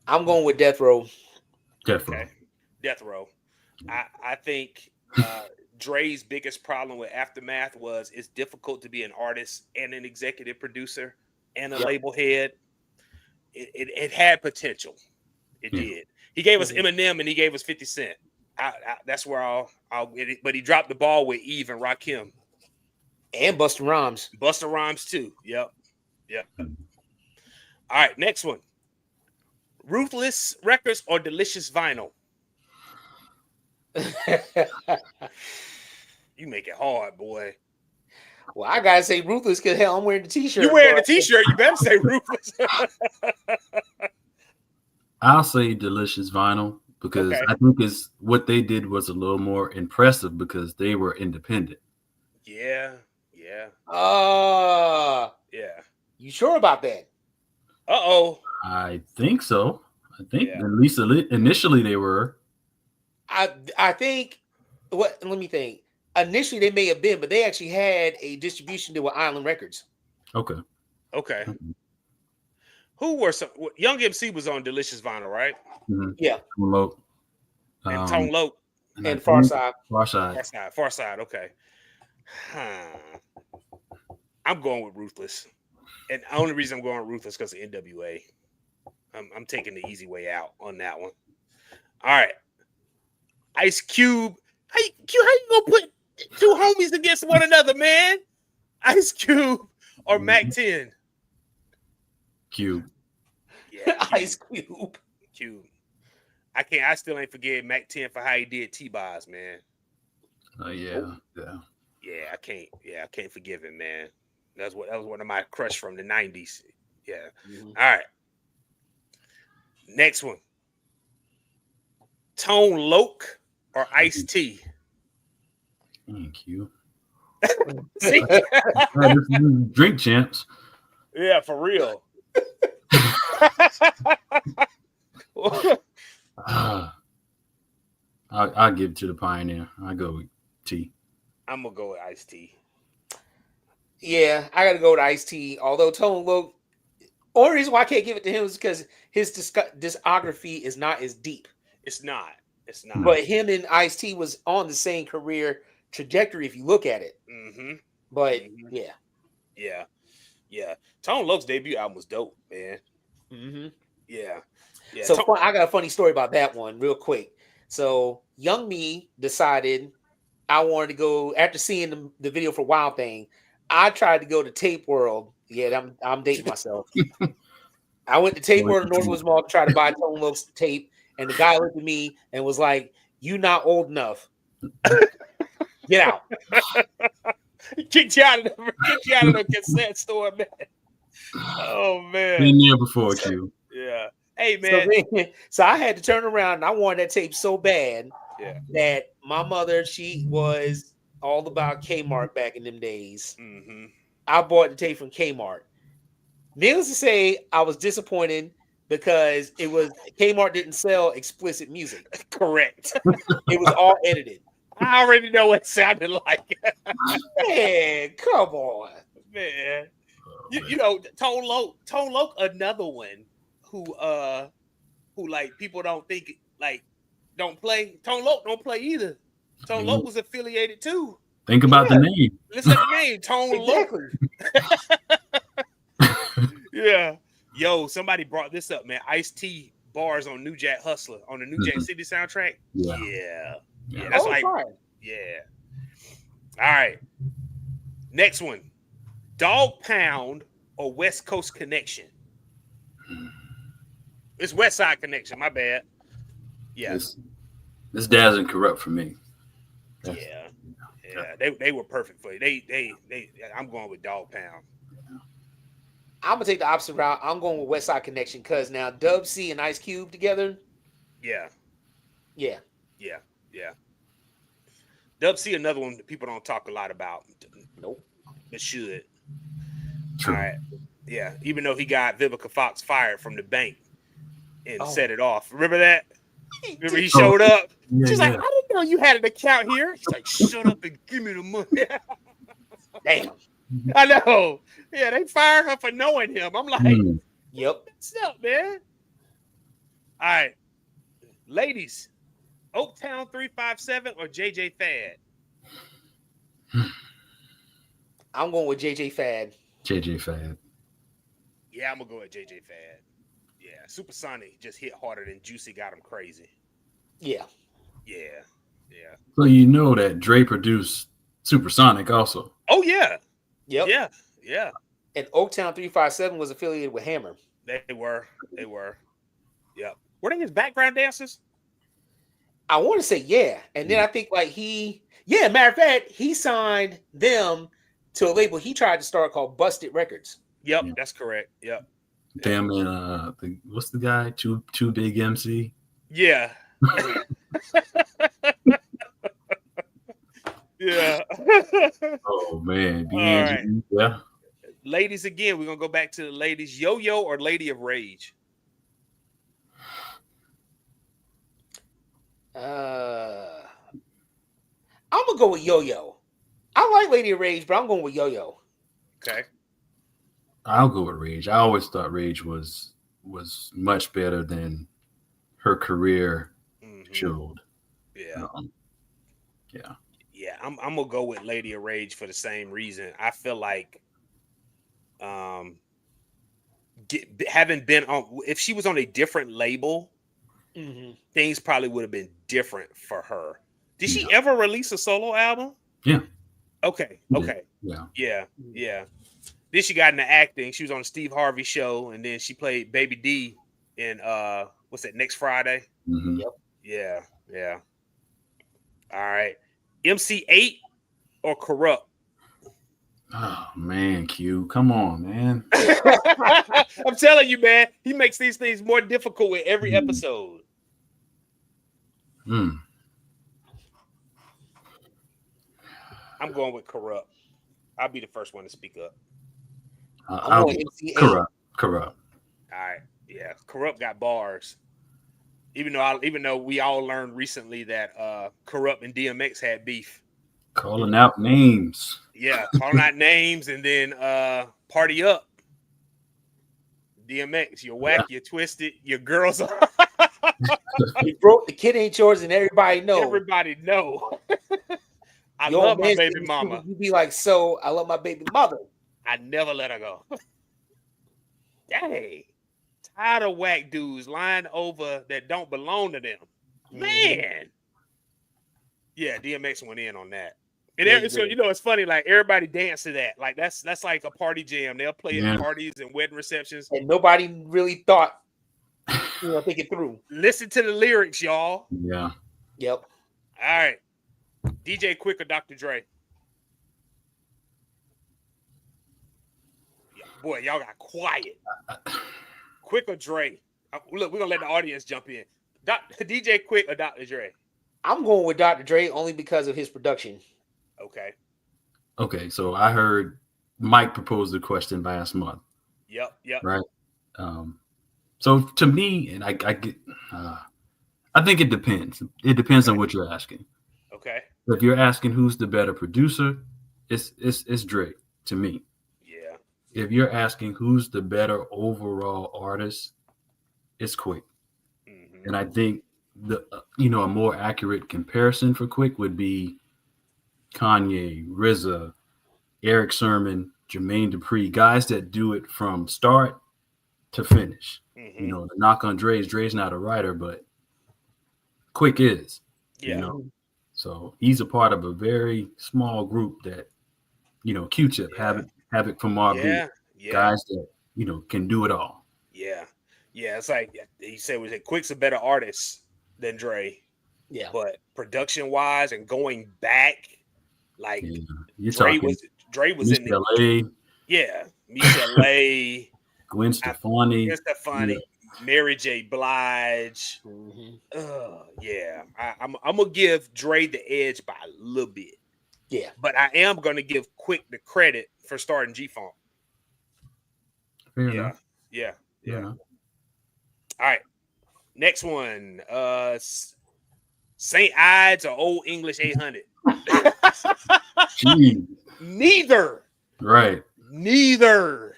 I'm going with Death Row. Death Row. Okay. Death Row. I think Dre's biggest problem with Aftermath was it's difficult to be an artist and an executive producer and a label head. It had potential. It did. He gave us Eminem and he gave us 50 Cent. That's where I'll but he dropped the ball with Eve and Rakim. And Busta Rhymes. Busta Rhymes too. Yep. All right, next one. Ruthless Records or Delicious Vinyl? You make it hard, boy. Well, I gotta say Ruthless because hell, I'm wearing the t-shirt. You wearing the t-shirt, you better say Ruthless. I'll say Delicious Vinyl because I think what they did was a little more impressive because they were independent. Yeah. You sure about that? I think so. I think at least initially they were. I think let me think. Initially they may have been, but they actually had a distribution deal with Island Records. Okay. Who were some? Young MC was on Delicious Vinyl, right? Mm-hmm. Yeah. Tone Loc. And Tone Loc. And Farside. Farside. Okay. I'm going with Ruthless, and the only reason I'm going with Ruthless because of NWA. I'm taking the easy way out on that one. All right, Ice Cube. How you gonna put two homies against one another, man? Ice Cube or Mac 10? Cube. Yeah, Cube. Ice Cube. Cube. I still ain't forget Mac 10 for how he did T-Boz, man. Yeah. I can't forgive him, man. That was one of my crush from the 90s. Yeah. Mm-hmm. All right. Next one. Tone Loc or Ice-T? Thank you. See? Drink champs. Yeah, for real. I'll give it to the Pioneer. I'll go with T. I'm gonna go with Ice-T. Yeah, I got to go with Ice-T. Although Tone Loc, only reason why I can't give it to him is because his discography is not as deep. It's not. It's not. But him and Ice-T was on the same career trajectory if you look at it. Mm-hmm. But yeah. Tone Loc's debut album was dope, man. Yeah. So I got a funny story about that one, real quick. So young me decided I wanted to go after seeing the video for Wild Thing. I tried to go to Tape World. Yeah, I'm dating myself. I went to Tape World in Northwoods Mall to try to buy Tone Loc's tape, and the guy looked at me and was like, "You not old enough. Get out." Kicked you out of the cassette store, man. Oh man. Been there before, Q. Yeah. Hey man. So I had to turn around and I wanted that tape so bad that my mother, she was all about Kmart back in them days. I bought the tape from Kmart. Needless to say, I was disappointed because Kmart didn't sell explicit music. Correct. It was all edited. I already know what it sounded like. Man, come on. Man. You know, Tone Loc, another one who like people don't think like don't play. Tone Loc don't play either. Tone Loc was affiliated too. Think about the name. Listen to the name, Tone Loc. Yeah. Yo, somebody brought this up, man. Ice-T bars on New Jack Hustler on the New Jack City soundtrack. Yeah. That's like yeah. All right. Next one. Dog Pound or West Coast Connection? It's West Side Connection. My bad. Yeah. This doesn't corrupt for me. Yeah. They were perfect for you. They I'm going with Dog Pound. I'm gonna take the opposite route. I'm going with West Side Connection because now Dub C and Ice Cube together. Yeah. Dub C, another one that people don't talk a lot about. Nope. But should. True. All right. Yeah. Even though he got Vivica Fox fired from the bank and set it off. Remember that? Remember he showed up? She's like, I didn't know you had an account here. He's like, shut up and give me the money. Damn. I know. Yeah, they fired her for knowing him. I'm like, yep. What's up, man? All right. Ladies, Oaktown 357 or JJ Fad? I'm going with JJ Fad. JJ Fad. Yeah, I'm going to go with JJ Fad. Yeah, Supersonic just hit harder than Juicy got him crazy. Yeah. So you know that Dre produced Supersonic also. Oh, yeah. Yep. Yeah. And Oaktown 357 was affiliated with Hammer. They were. Yep. Were they his background dancers? I want to say yeah. And then I think like matter of fact, he signed them to a label he tried to start called Busted Records. Yep, that's correct. Yep. Them and what's the guy? Too Big MC? Yeah. Yeah. Oh man. Right. Yeah. Ladies again, we're gonna go back to the ladies. Yo-Yo or Lady of Rage? I'm gonna go with Yo-Yo. I like Lady of Rage, but I'm going with Yo-Yo. Okay. I'll go with Rage. I always thought Rage was much better than her career showed. Yeah. Yeah. I'm gonna go with Lady of Rage for the same reason. I feel like having been on, if she was on a different label, things probably would have been different for her. Did she ever release a solo album? Yeah. Okay. Yeah. Then she got into acting. She was on the Steve Harvey show, and then she played Baby D in what's that, Next Friday? Yep. Yeah. All right. MC8 or Corrupt? Oh man, Q, come on, man. I'm telling you, man, he makes these things more difficult with every episode. I'm going with Corrupt. I'll be the first one to speak up. I'll go Corrupt. All right. Yeah. Corrupt got bars. Even though we all learned recently that Corrupt and DMX had beef. Calling out names. Yeah, calling out names and then party up. DMX, you're whack, you're twisted, your girls are You broke, the kid ain't yours, and everybody know. Everybody know. I Your love my man baby said, mama. You be like, so I love my baby mother. I never let her go. Dang. Tired of whack dudes lying over that don't belong to them. Man. Yeah, DMX went in on that. And so it's funny, like everybody dance to that. Like that's like a party jam. They'll play at parties and wedding receptions. And nobody really thought, think it through. Listen to the lyrics, y'all. Yeah. Yep. All right. DJ Quick or Dr. Dre? Yeah, boy, y'all got quiet. Quick or Dre? Look, we're gonna let the audience jump in. DJ Quick or Dr. Dre? I'm going with Dr. Dre only because of his production. Okay, so I heard Mike propose the question last month. Yep. Right. So to me, and I get, I think it depends. It depends on what you're asking. Okay. If you're asking who's the better producer, it's Dre to me. Yeah. If you're asking who's the better overall artist, it's Quick. Mm-hmm. And I think a more accurate comparison for Quick would be Kanye, RZA, Eric Sermon, Jermaine Dupri, guys that do it from start to finish. Mm-hmm. The knock on Dre's not a writer, but Quick is. Yeah. So he's a part of a very small group that, Q-Tip, Havoc from RB, guys that, can do it all. Yeah. Yeah. It's like he said, Quick's a better artist than Dre. Yeah. But production wise and going back, like Dre was in the Michelle Gwen Stefani, Mary J. Blige. Mm-hmm. I'm gonna give Dre the edge by a little bit. Yeah, but I am gonna give Quick the credit for starting G-Funk. Yeah. All right, next one. St. Ides or Old English 800? Neither. Right. Neither.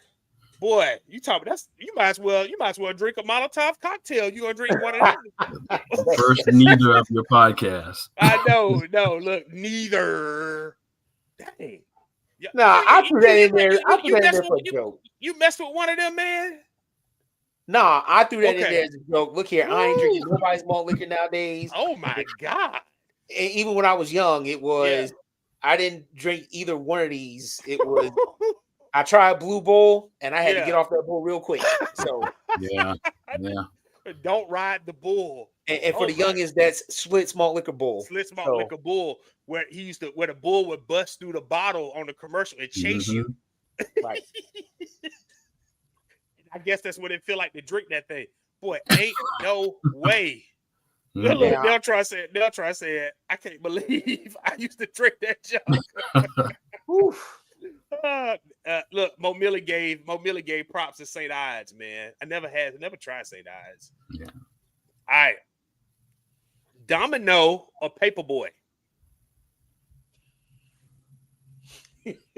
Boy, you might as well drink a Molotov cocktail. You're gonna drink one of them. First neither of your podcasts. I know. No, look, neither. Dang. Nah, I threw that in there. I threw that in there for a joke. You messed with one of them, man. Nah, I threw that in there as a joke. Look here, I ain't drinking nobody's malt liquor nowadays. Oh my God. And even when I was young, it was I didn't drink either one of these. It was I tried Blue Bull and I had to get off that bull real quick. So yeah. Don't ride the bull. And for the youngest, that's Schlitz malt liquor bull. Schlitz malt liquor bull, where the bull would bust through the bottle on the commercial and chase you. Right. I guess that's what it feel like to drink that thing. Boy, ain't no way. They'll try to say it. I can't believe I used to drink that junk. Look, Mo Millie gave props to St. Ides, man. I never tried St. Ides. Yeah. All right. Domino or Paperboy?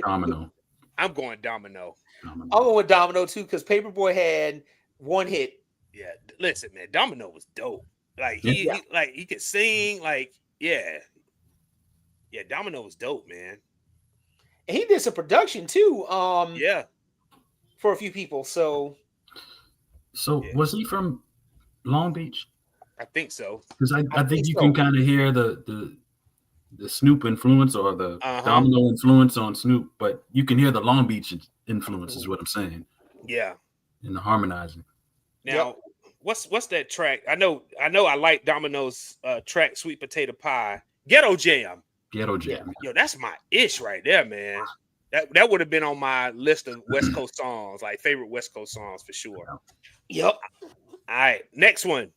Domino. I'm going Domino. I'm going with Domino too, because Paperboy had one hit. Yeah, listen, man, Domino was dope. Like he could sing. Like Domino was dope, man. And he did some production too. For a few people. So was he from Long Beach? I think so. Because I think you can kind of hear the Snoop influence or the Domino influence on Snoop, but you can hear the Long Beach influence is what I'm saying. Yeah. In the harmonizing. Now, what's that track? I know I like Domino's track Sweet Potato Pie. Ghetto Jam. Yo, that's my ish right there, man. That would have been on my list of West Coast songs, like favorite West Coast songs for sure. Yep. All right, next one.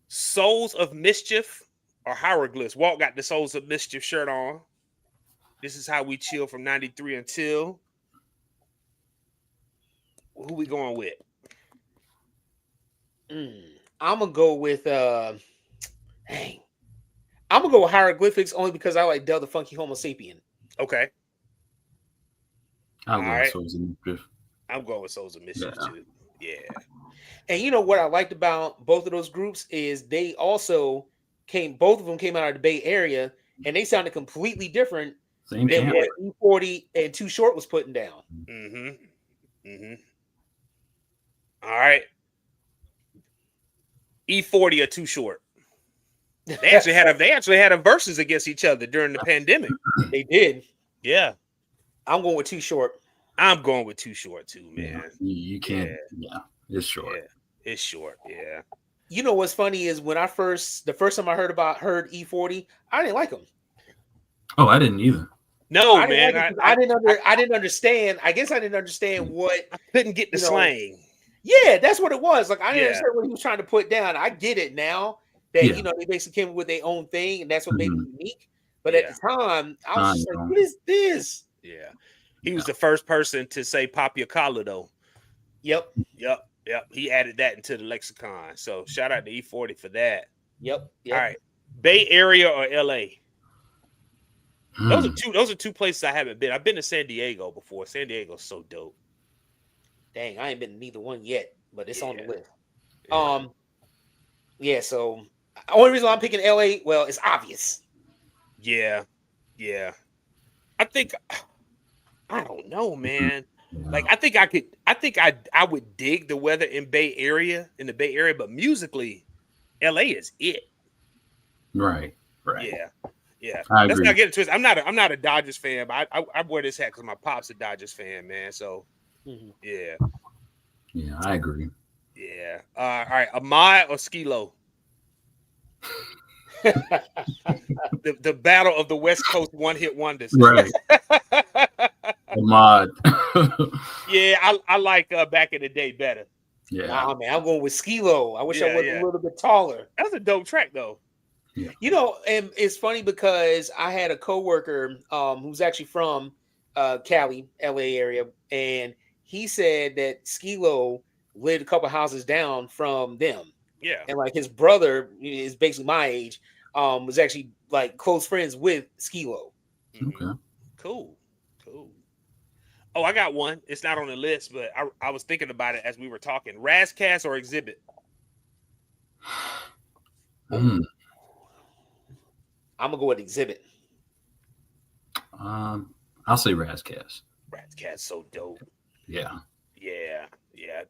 Souls of Mischief or Hieroglyphs? Walt got the Souls of Mischief shirt on. This is how we chill from 93 until. Who we going with? I'm gonna go with I'm gonna go with Hieroglyphics only because I like Del the Funky Homo Sapien. Okay. I'll All go with right. Souls of Mischief. I'm going with Souls of Mischief too. Yeah. And you know what I liked about both of those groups is they also both of them came out of the Bay Area, and they sounded completely different Same than camp. what E40 and Too Short was putting down. All right. E40 or Too Short. They actually had a versus against each other during the pandemic. They did. Yeah. I'm going with Too Short. I'm going with Too Short too, man. Yeah, you can't. Yeah, it's short. Yeah, it's short. Yeah. You know what's funny is when the first time I heard E40, I didn't like him. Oh, I didn't either. No, I didn't man. I didn't understand. I guess I didn't understand what I couldn't get the slang. Yeah, that's what it was. Like I didn't understand what he was trying to put down. I get it now that they basically came up with their own thing, and that's what made them unique. But at the time, I was just like, "What is this?" Yeah, he was the first person to say "pop your collar," though. Yep. He added that into the lexicon. So shout out to E40 for that. Yep. All right, Bay Area or LA? Those are two places I haven't been. I've been to San Diego before. San Diego's so dope. Dang, I ain't been to neither one yet, but it's on the list. So the only reason I'm picking LA, well, it's obvious. Yeah. I think I don't know, man. Like I think I would dig the weather in the Bay Area, but musically, LA is it. Right. Yeah. I Let's agree. not get it twisted. I'm not a Dodgers fan, but I wear this hat because my pop's a Dodgers fan, man. So yeah, I agree. Yeah. All right, Amai or Skilo? the battle of the West Coast one-hit wonders. Right. Ahmad. Yeah, I like back in the day better. Yeah. Nah, man, I'm going with Skilo. I wish I was a little bit taller. That's a dope track, though. Yeah. You know, and it's funny because I had a coworker who's actually from Cali, LA area, and he said that Skilo lived a couple houses down from them. Yeah. And like his brother is basically my age, was actually like close friends with Skilo. Okay. Cool. Oh, I got one. It's not on the list, but I was thinking about it as we were talking. Razcast or Exhibit? I'm gonna go with Exhibit. I'll say Razcast. Razcast so dope. Yeah.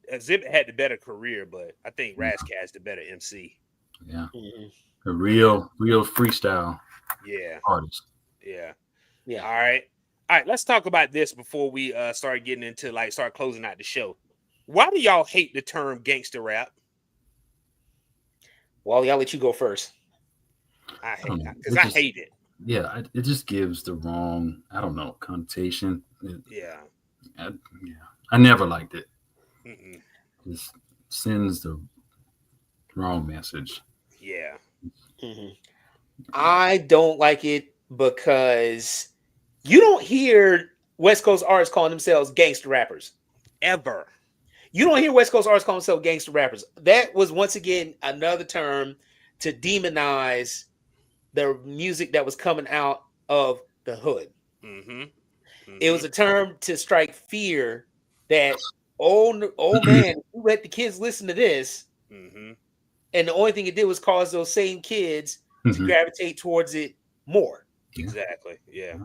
Exhibit had the better career, but I think Razcast the better MC. Yeah. A real freestyle. Yeah. Artist. Yeah. Yeah. All right. Let's talk about this before we start getting into start closing out the show. Why do y'all hate the term gangster rap? Wally, I'll let you go first. I hate it. Yeah, it just gives the wrong, connotation. I never liked it. It just sends the wrong message. Yeah. I don't like it because you don't hear West Coast artists calling themselves gangster rappers. Ever. You don't hear West Coast artists calling themselves gangster rappers. That was once again another term to demonize the music that was coming out of the hood. It was a term to strike fear that, oh man, if you let the kids listen to this, and the only thing it did was cause those same kids to gravitate towards it more. Exactly. Yeah.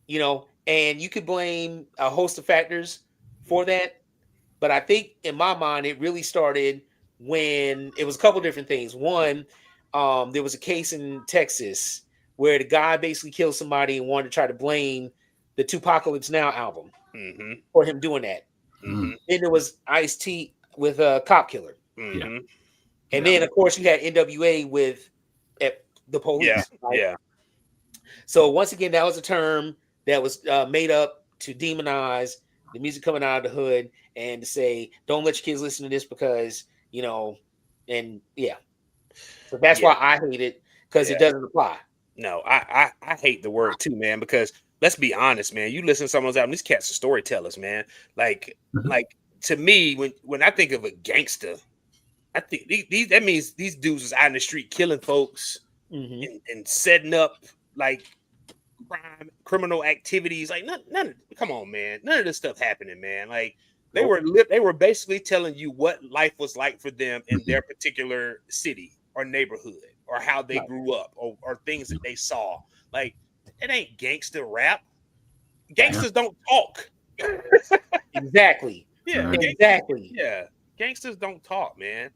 You know, and you could blame a host of factors for that. But I think in my mind, it really started when it was a couple different things. One, there was a case in Texas where the guy basically killed somebody and wanted to try to blame the Tupacalypse Now album for him doing that. Then there was Ice-T with a Cop Killer. And then, of course, you had NWA with the police. Yeah. Right? Yeah. So once again, that was a term that was made up to demonize the music coming out of the hood and to say, don't let your kids listen to this because, and yeah. So that's why I hate it, because it doesn't apply. No, I hate the word too, man, because let's be honest, man. You listen to someone's album, these cats are storytellers, man. Like to me, when I think of a gangster, I think that means these dudes was out in the street killing folks and setting up criminal activities. Like none. Come on, man. None of this stuff happening, man. Like they were basically telling you what life was like for them in their particular city or neighborhood, or how they grew up, or things that they saw. Like it ain't gangster rap. Gangsters don't talk. Exactly. Yeah. Exactly. Yeah. Gangsters don't talk, man.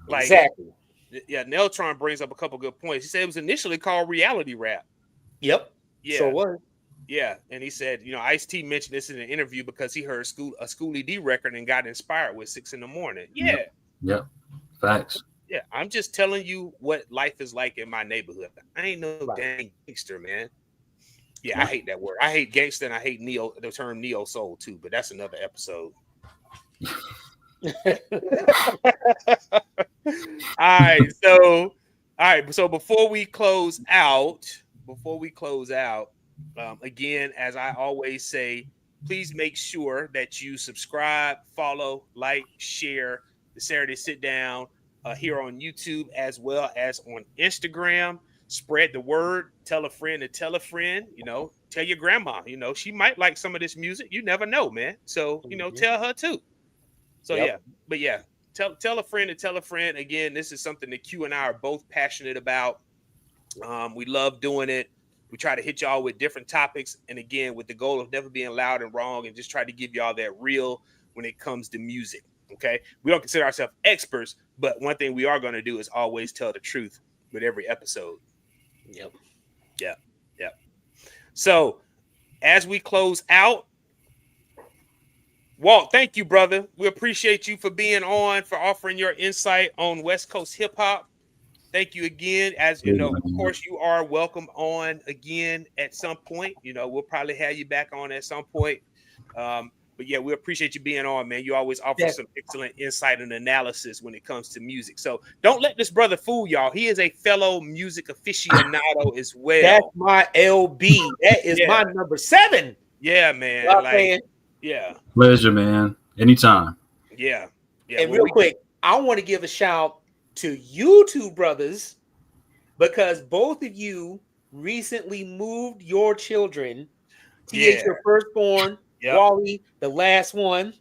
Like, exactly. Yeah. Neltron brings up a couple good points. He said it was initially called reality rap. Yep. Yeah. So what? Yeah. And he said, Ice-T mentioned this in an interview because he heard a Schoolie D record and got inspired with 6 a.m. Yeah. Yep. Facts. Yeah. I'm just telling you what life is like in my neighborhood. I ain't no dang gangster, man. Yeah, I hate that word. I hate gangster and I hate the term neo soul too, but that's another episode. All right. So before we close out, again, as I always say, please make sure that you subscribe, follow, like, share the Saturday Sit Down here on YouTube as well as on Instagram. Spread the word. Tell a friend to tell a friend. Tell your grandma. She might like some of this music. You never know, man. So tell her too. So tell a friend to tell a friend. Again, this is something that Q and I are both passionate about. We love doing it. We try to hit y'all with different topics, and again, with the goal of never being loud and wrong, and just try to give y'all that real when it comes to music. Okay, we don't consider ourselves experts, but one thing we are going to do is always tell the truth with every episode. Yep. So as we close out, Walt, thank you, brother. We appreciate you for being on, for offering your insight on West Coast hip hop. Thank you again. As you know, of course, you are welcome on again at some point. We'll probably have you back on at some point. But yeah, we appreciate you being on, man. You always offer some excellent insight and analysis when it comes to music. So don't let this brother fool y'all. He is a fellow music aficionado as well. That's my LB. That is my number 7. Yeah, man. Yeah. Pleasure, man. Anytime. Yeah. And real quick, I want to give a shout to you two brothers, because both of you recently moved your children, TH, your firstborn, Wally, the last one,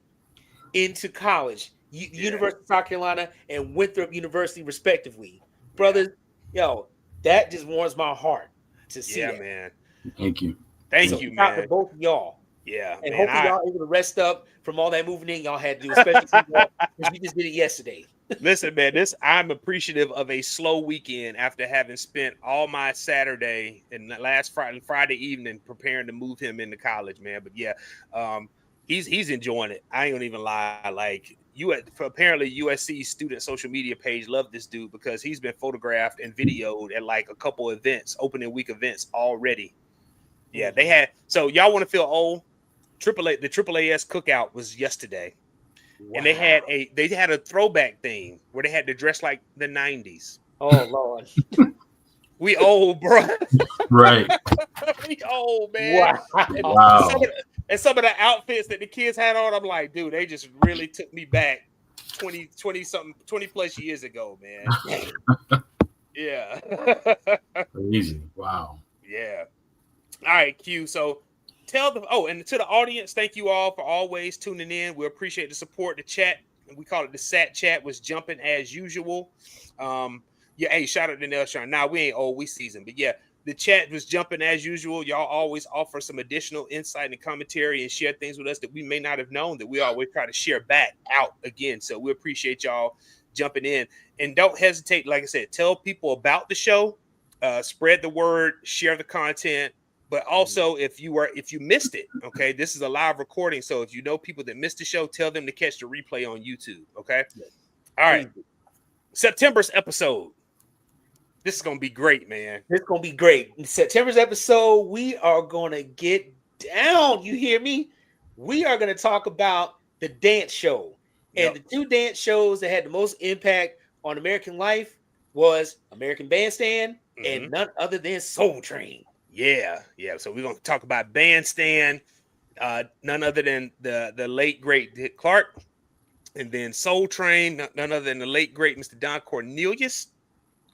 into college, University of South Carolina and Winthrop University, respectively. Brothers, that just warms my heart to see that. Man. Thank you. Thank you, man. To both of y'all. Yeah, and hopefully y'all able to rest up from all that moving in y'all had to do, especially because we just did it yesterday. Listen, man, I'm appreciative of a slow weekend after having spent all my Saturday and last Friday evening preparing to move him into college, man. But yeah, he's enjoying it. I ain't gonna even lie. Like apparently USC's student social media page loved this dude because he's been photographed and videoed at like a couple events, opening week events already. Yeah, they had. So y'all want to feel old? The AAAS cookout was yesterday. Wow. And they had a throwback theme where they had to dress like the 90s. Oh Lord. We old, bro. Right. We old, man. Wow. And some of the outfits that the kids had on, I'm like, dude, they just really took me back 20 plus years ago, man. Yeah. Crazy. Wow. Yeah. All right, Q. So and to the audience, thank you all for always tuning in. We appreciate the support. The chat, we call it the SAT chat, was jumping as usual. Hey, shout out to Nelson. Nah, we ain't old, we seasoned. But yeah, the chat was jumping as usual. Y'all always offer some additional insight and commentary and share things with us that we may not have known, that we always try to share back out again. So we appreciate y'all jumping in. And don't hesitate, like I said, tell people about the show, spread the word, share the content. But also, if you missed it, okay, this is a live recording. So if you know people that missed the show, tell them to catch the replay on YouTube. Okay. All right. September's episode. This is gonna be great, man. This is gonna be great. In September's episode, we are gonna get down. You hear me? We are gonna talk about the dance show. And the two dance shows that had the most impact on American life was American Bandstand and none other than Soul Train. Yeah. So we're gonna talk about Bandstand, none other than the late great Dick Clark, and then Soul Train, none other than the late great Mr. Don Cornelius.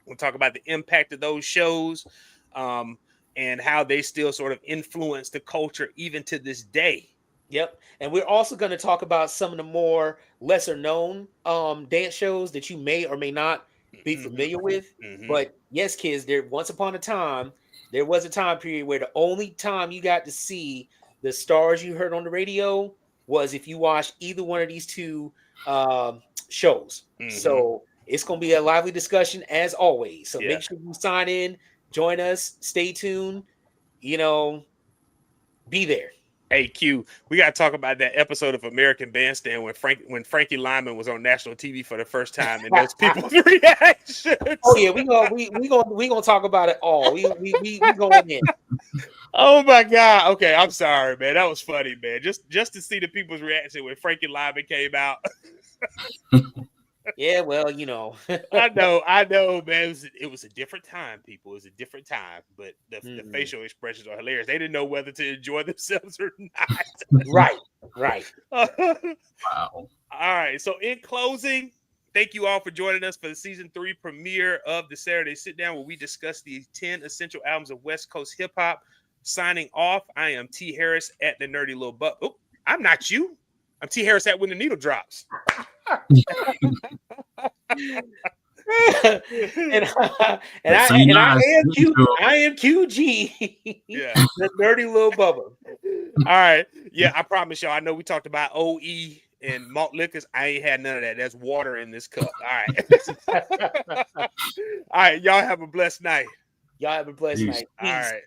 We'll talk about the impact of those shows, and and how they still sort of influence the culture even to this day. Yep. And we're also going to talk about some of the more lesser known dance shows that you may or may not be familiar with. But yes, kids, there was a time period where the only time you got to see the stars you heard on the radio was if you watched either one of these two shows. So it's going to be a lively discussion as always. So make sure you sign in, join us, stay tuned, be there. Hey Q, we gotta talk about that episode of American Bandstand when Frankie Lyman was on national TV for the first time and those people's reactions. Oh yeah, we gonna talk about it all. We going in. Oh my God. Okay, I'm sorry, man. That was funny, man. Just to see the people's reaction when Frankie Lyman came out. Yeah, well, I know, man. It was a different time, people. It was a different time, but the facial expressions are hilarious. They didn't know whether to enjoy themselves or not. Right. Wow. All right. So in closing, thank you all for joining us for the season 3 premiere of the Saturday Sit Down, where we discuss the 10 essential albums of West Coast hip hop. Signing off, I am T. Harris at the Nerdy Little Buck. Oh, I'm not you. I'm T. Harris at When the Needle Drops. and I am QG. Yeah. The Nerdy Little Bubba. All right. Yeah, I promise y'all. I know we talked about OE and malt liquors. I ain't had none of that. There's water in this cup. All right. All right. Y'all have a blessed night. Y'all have a blessed night. Peace. All right.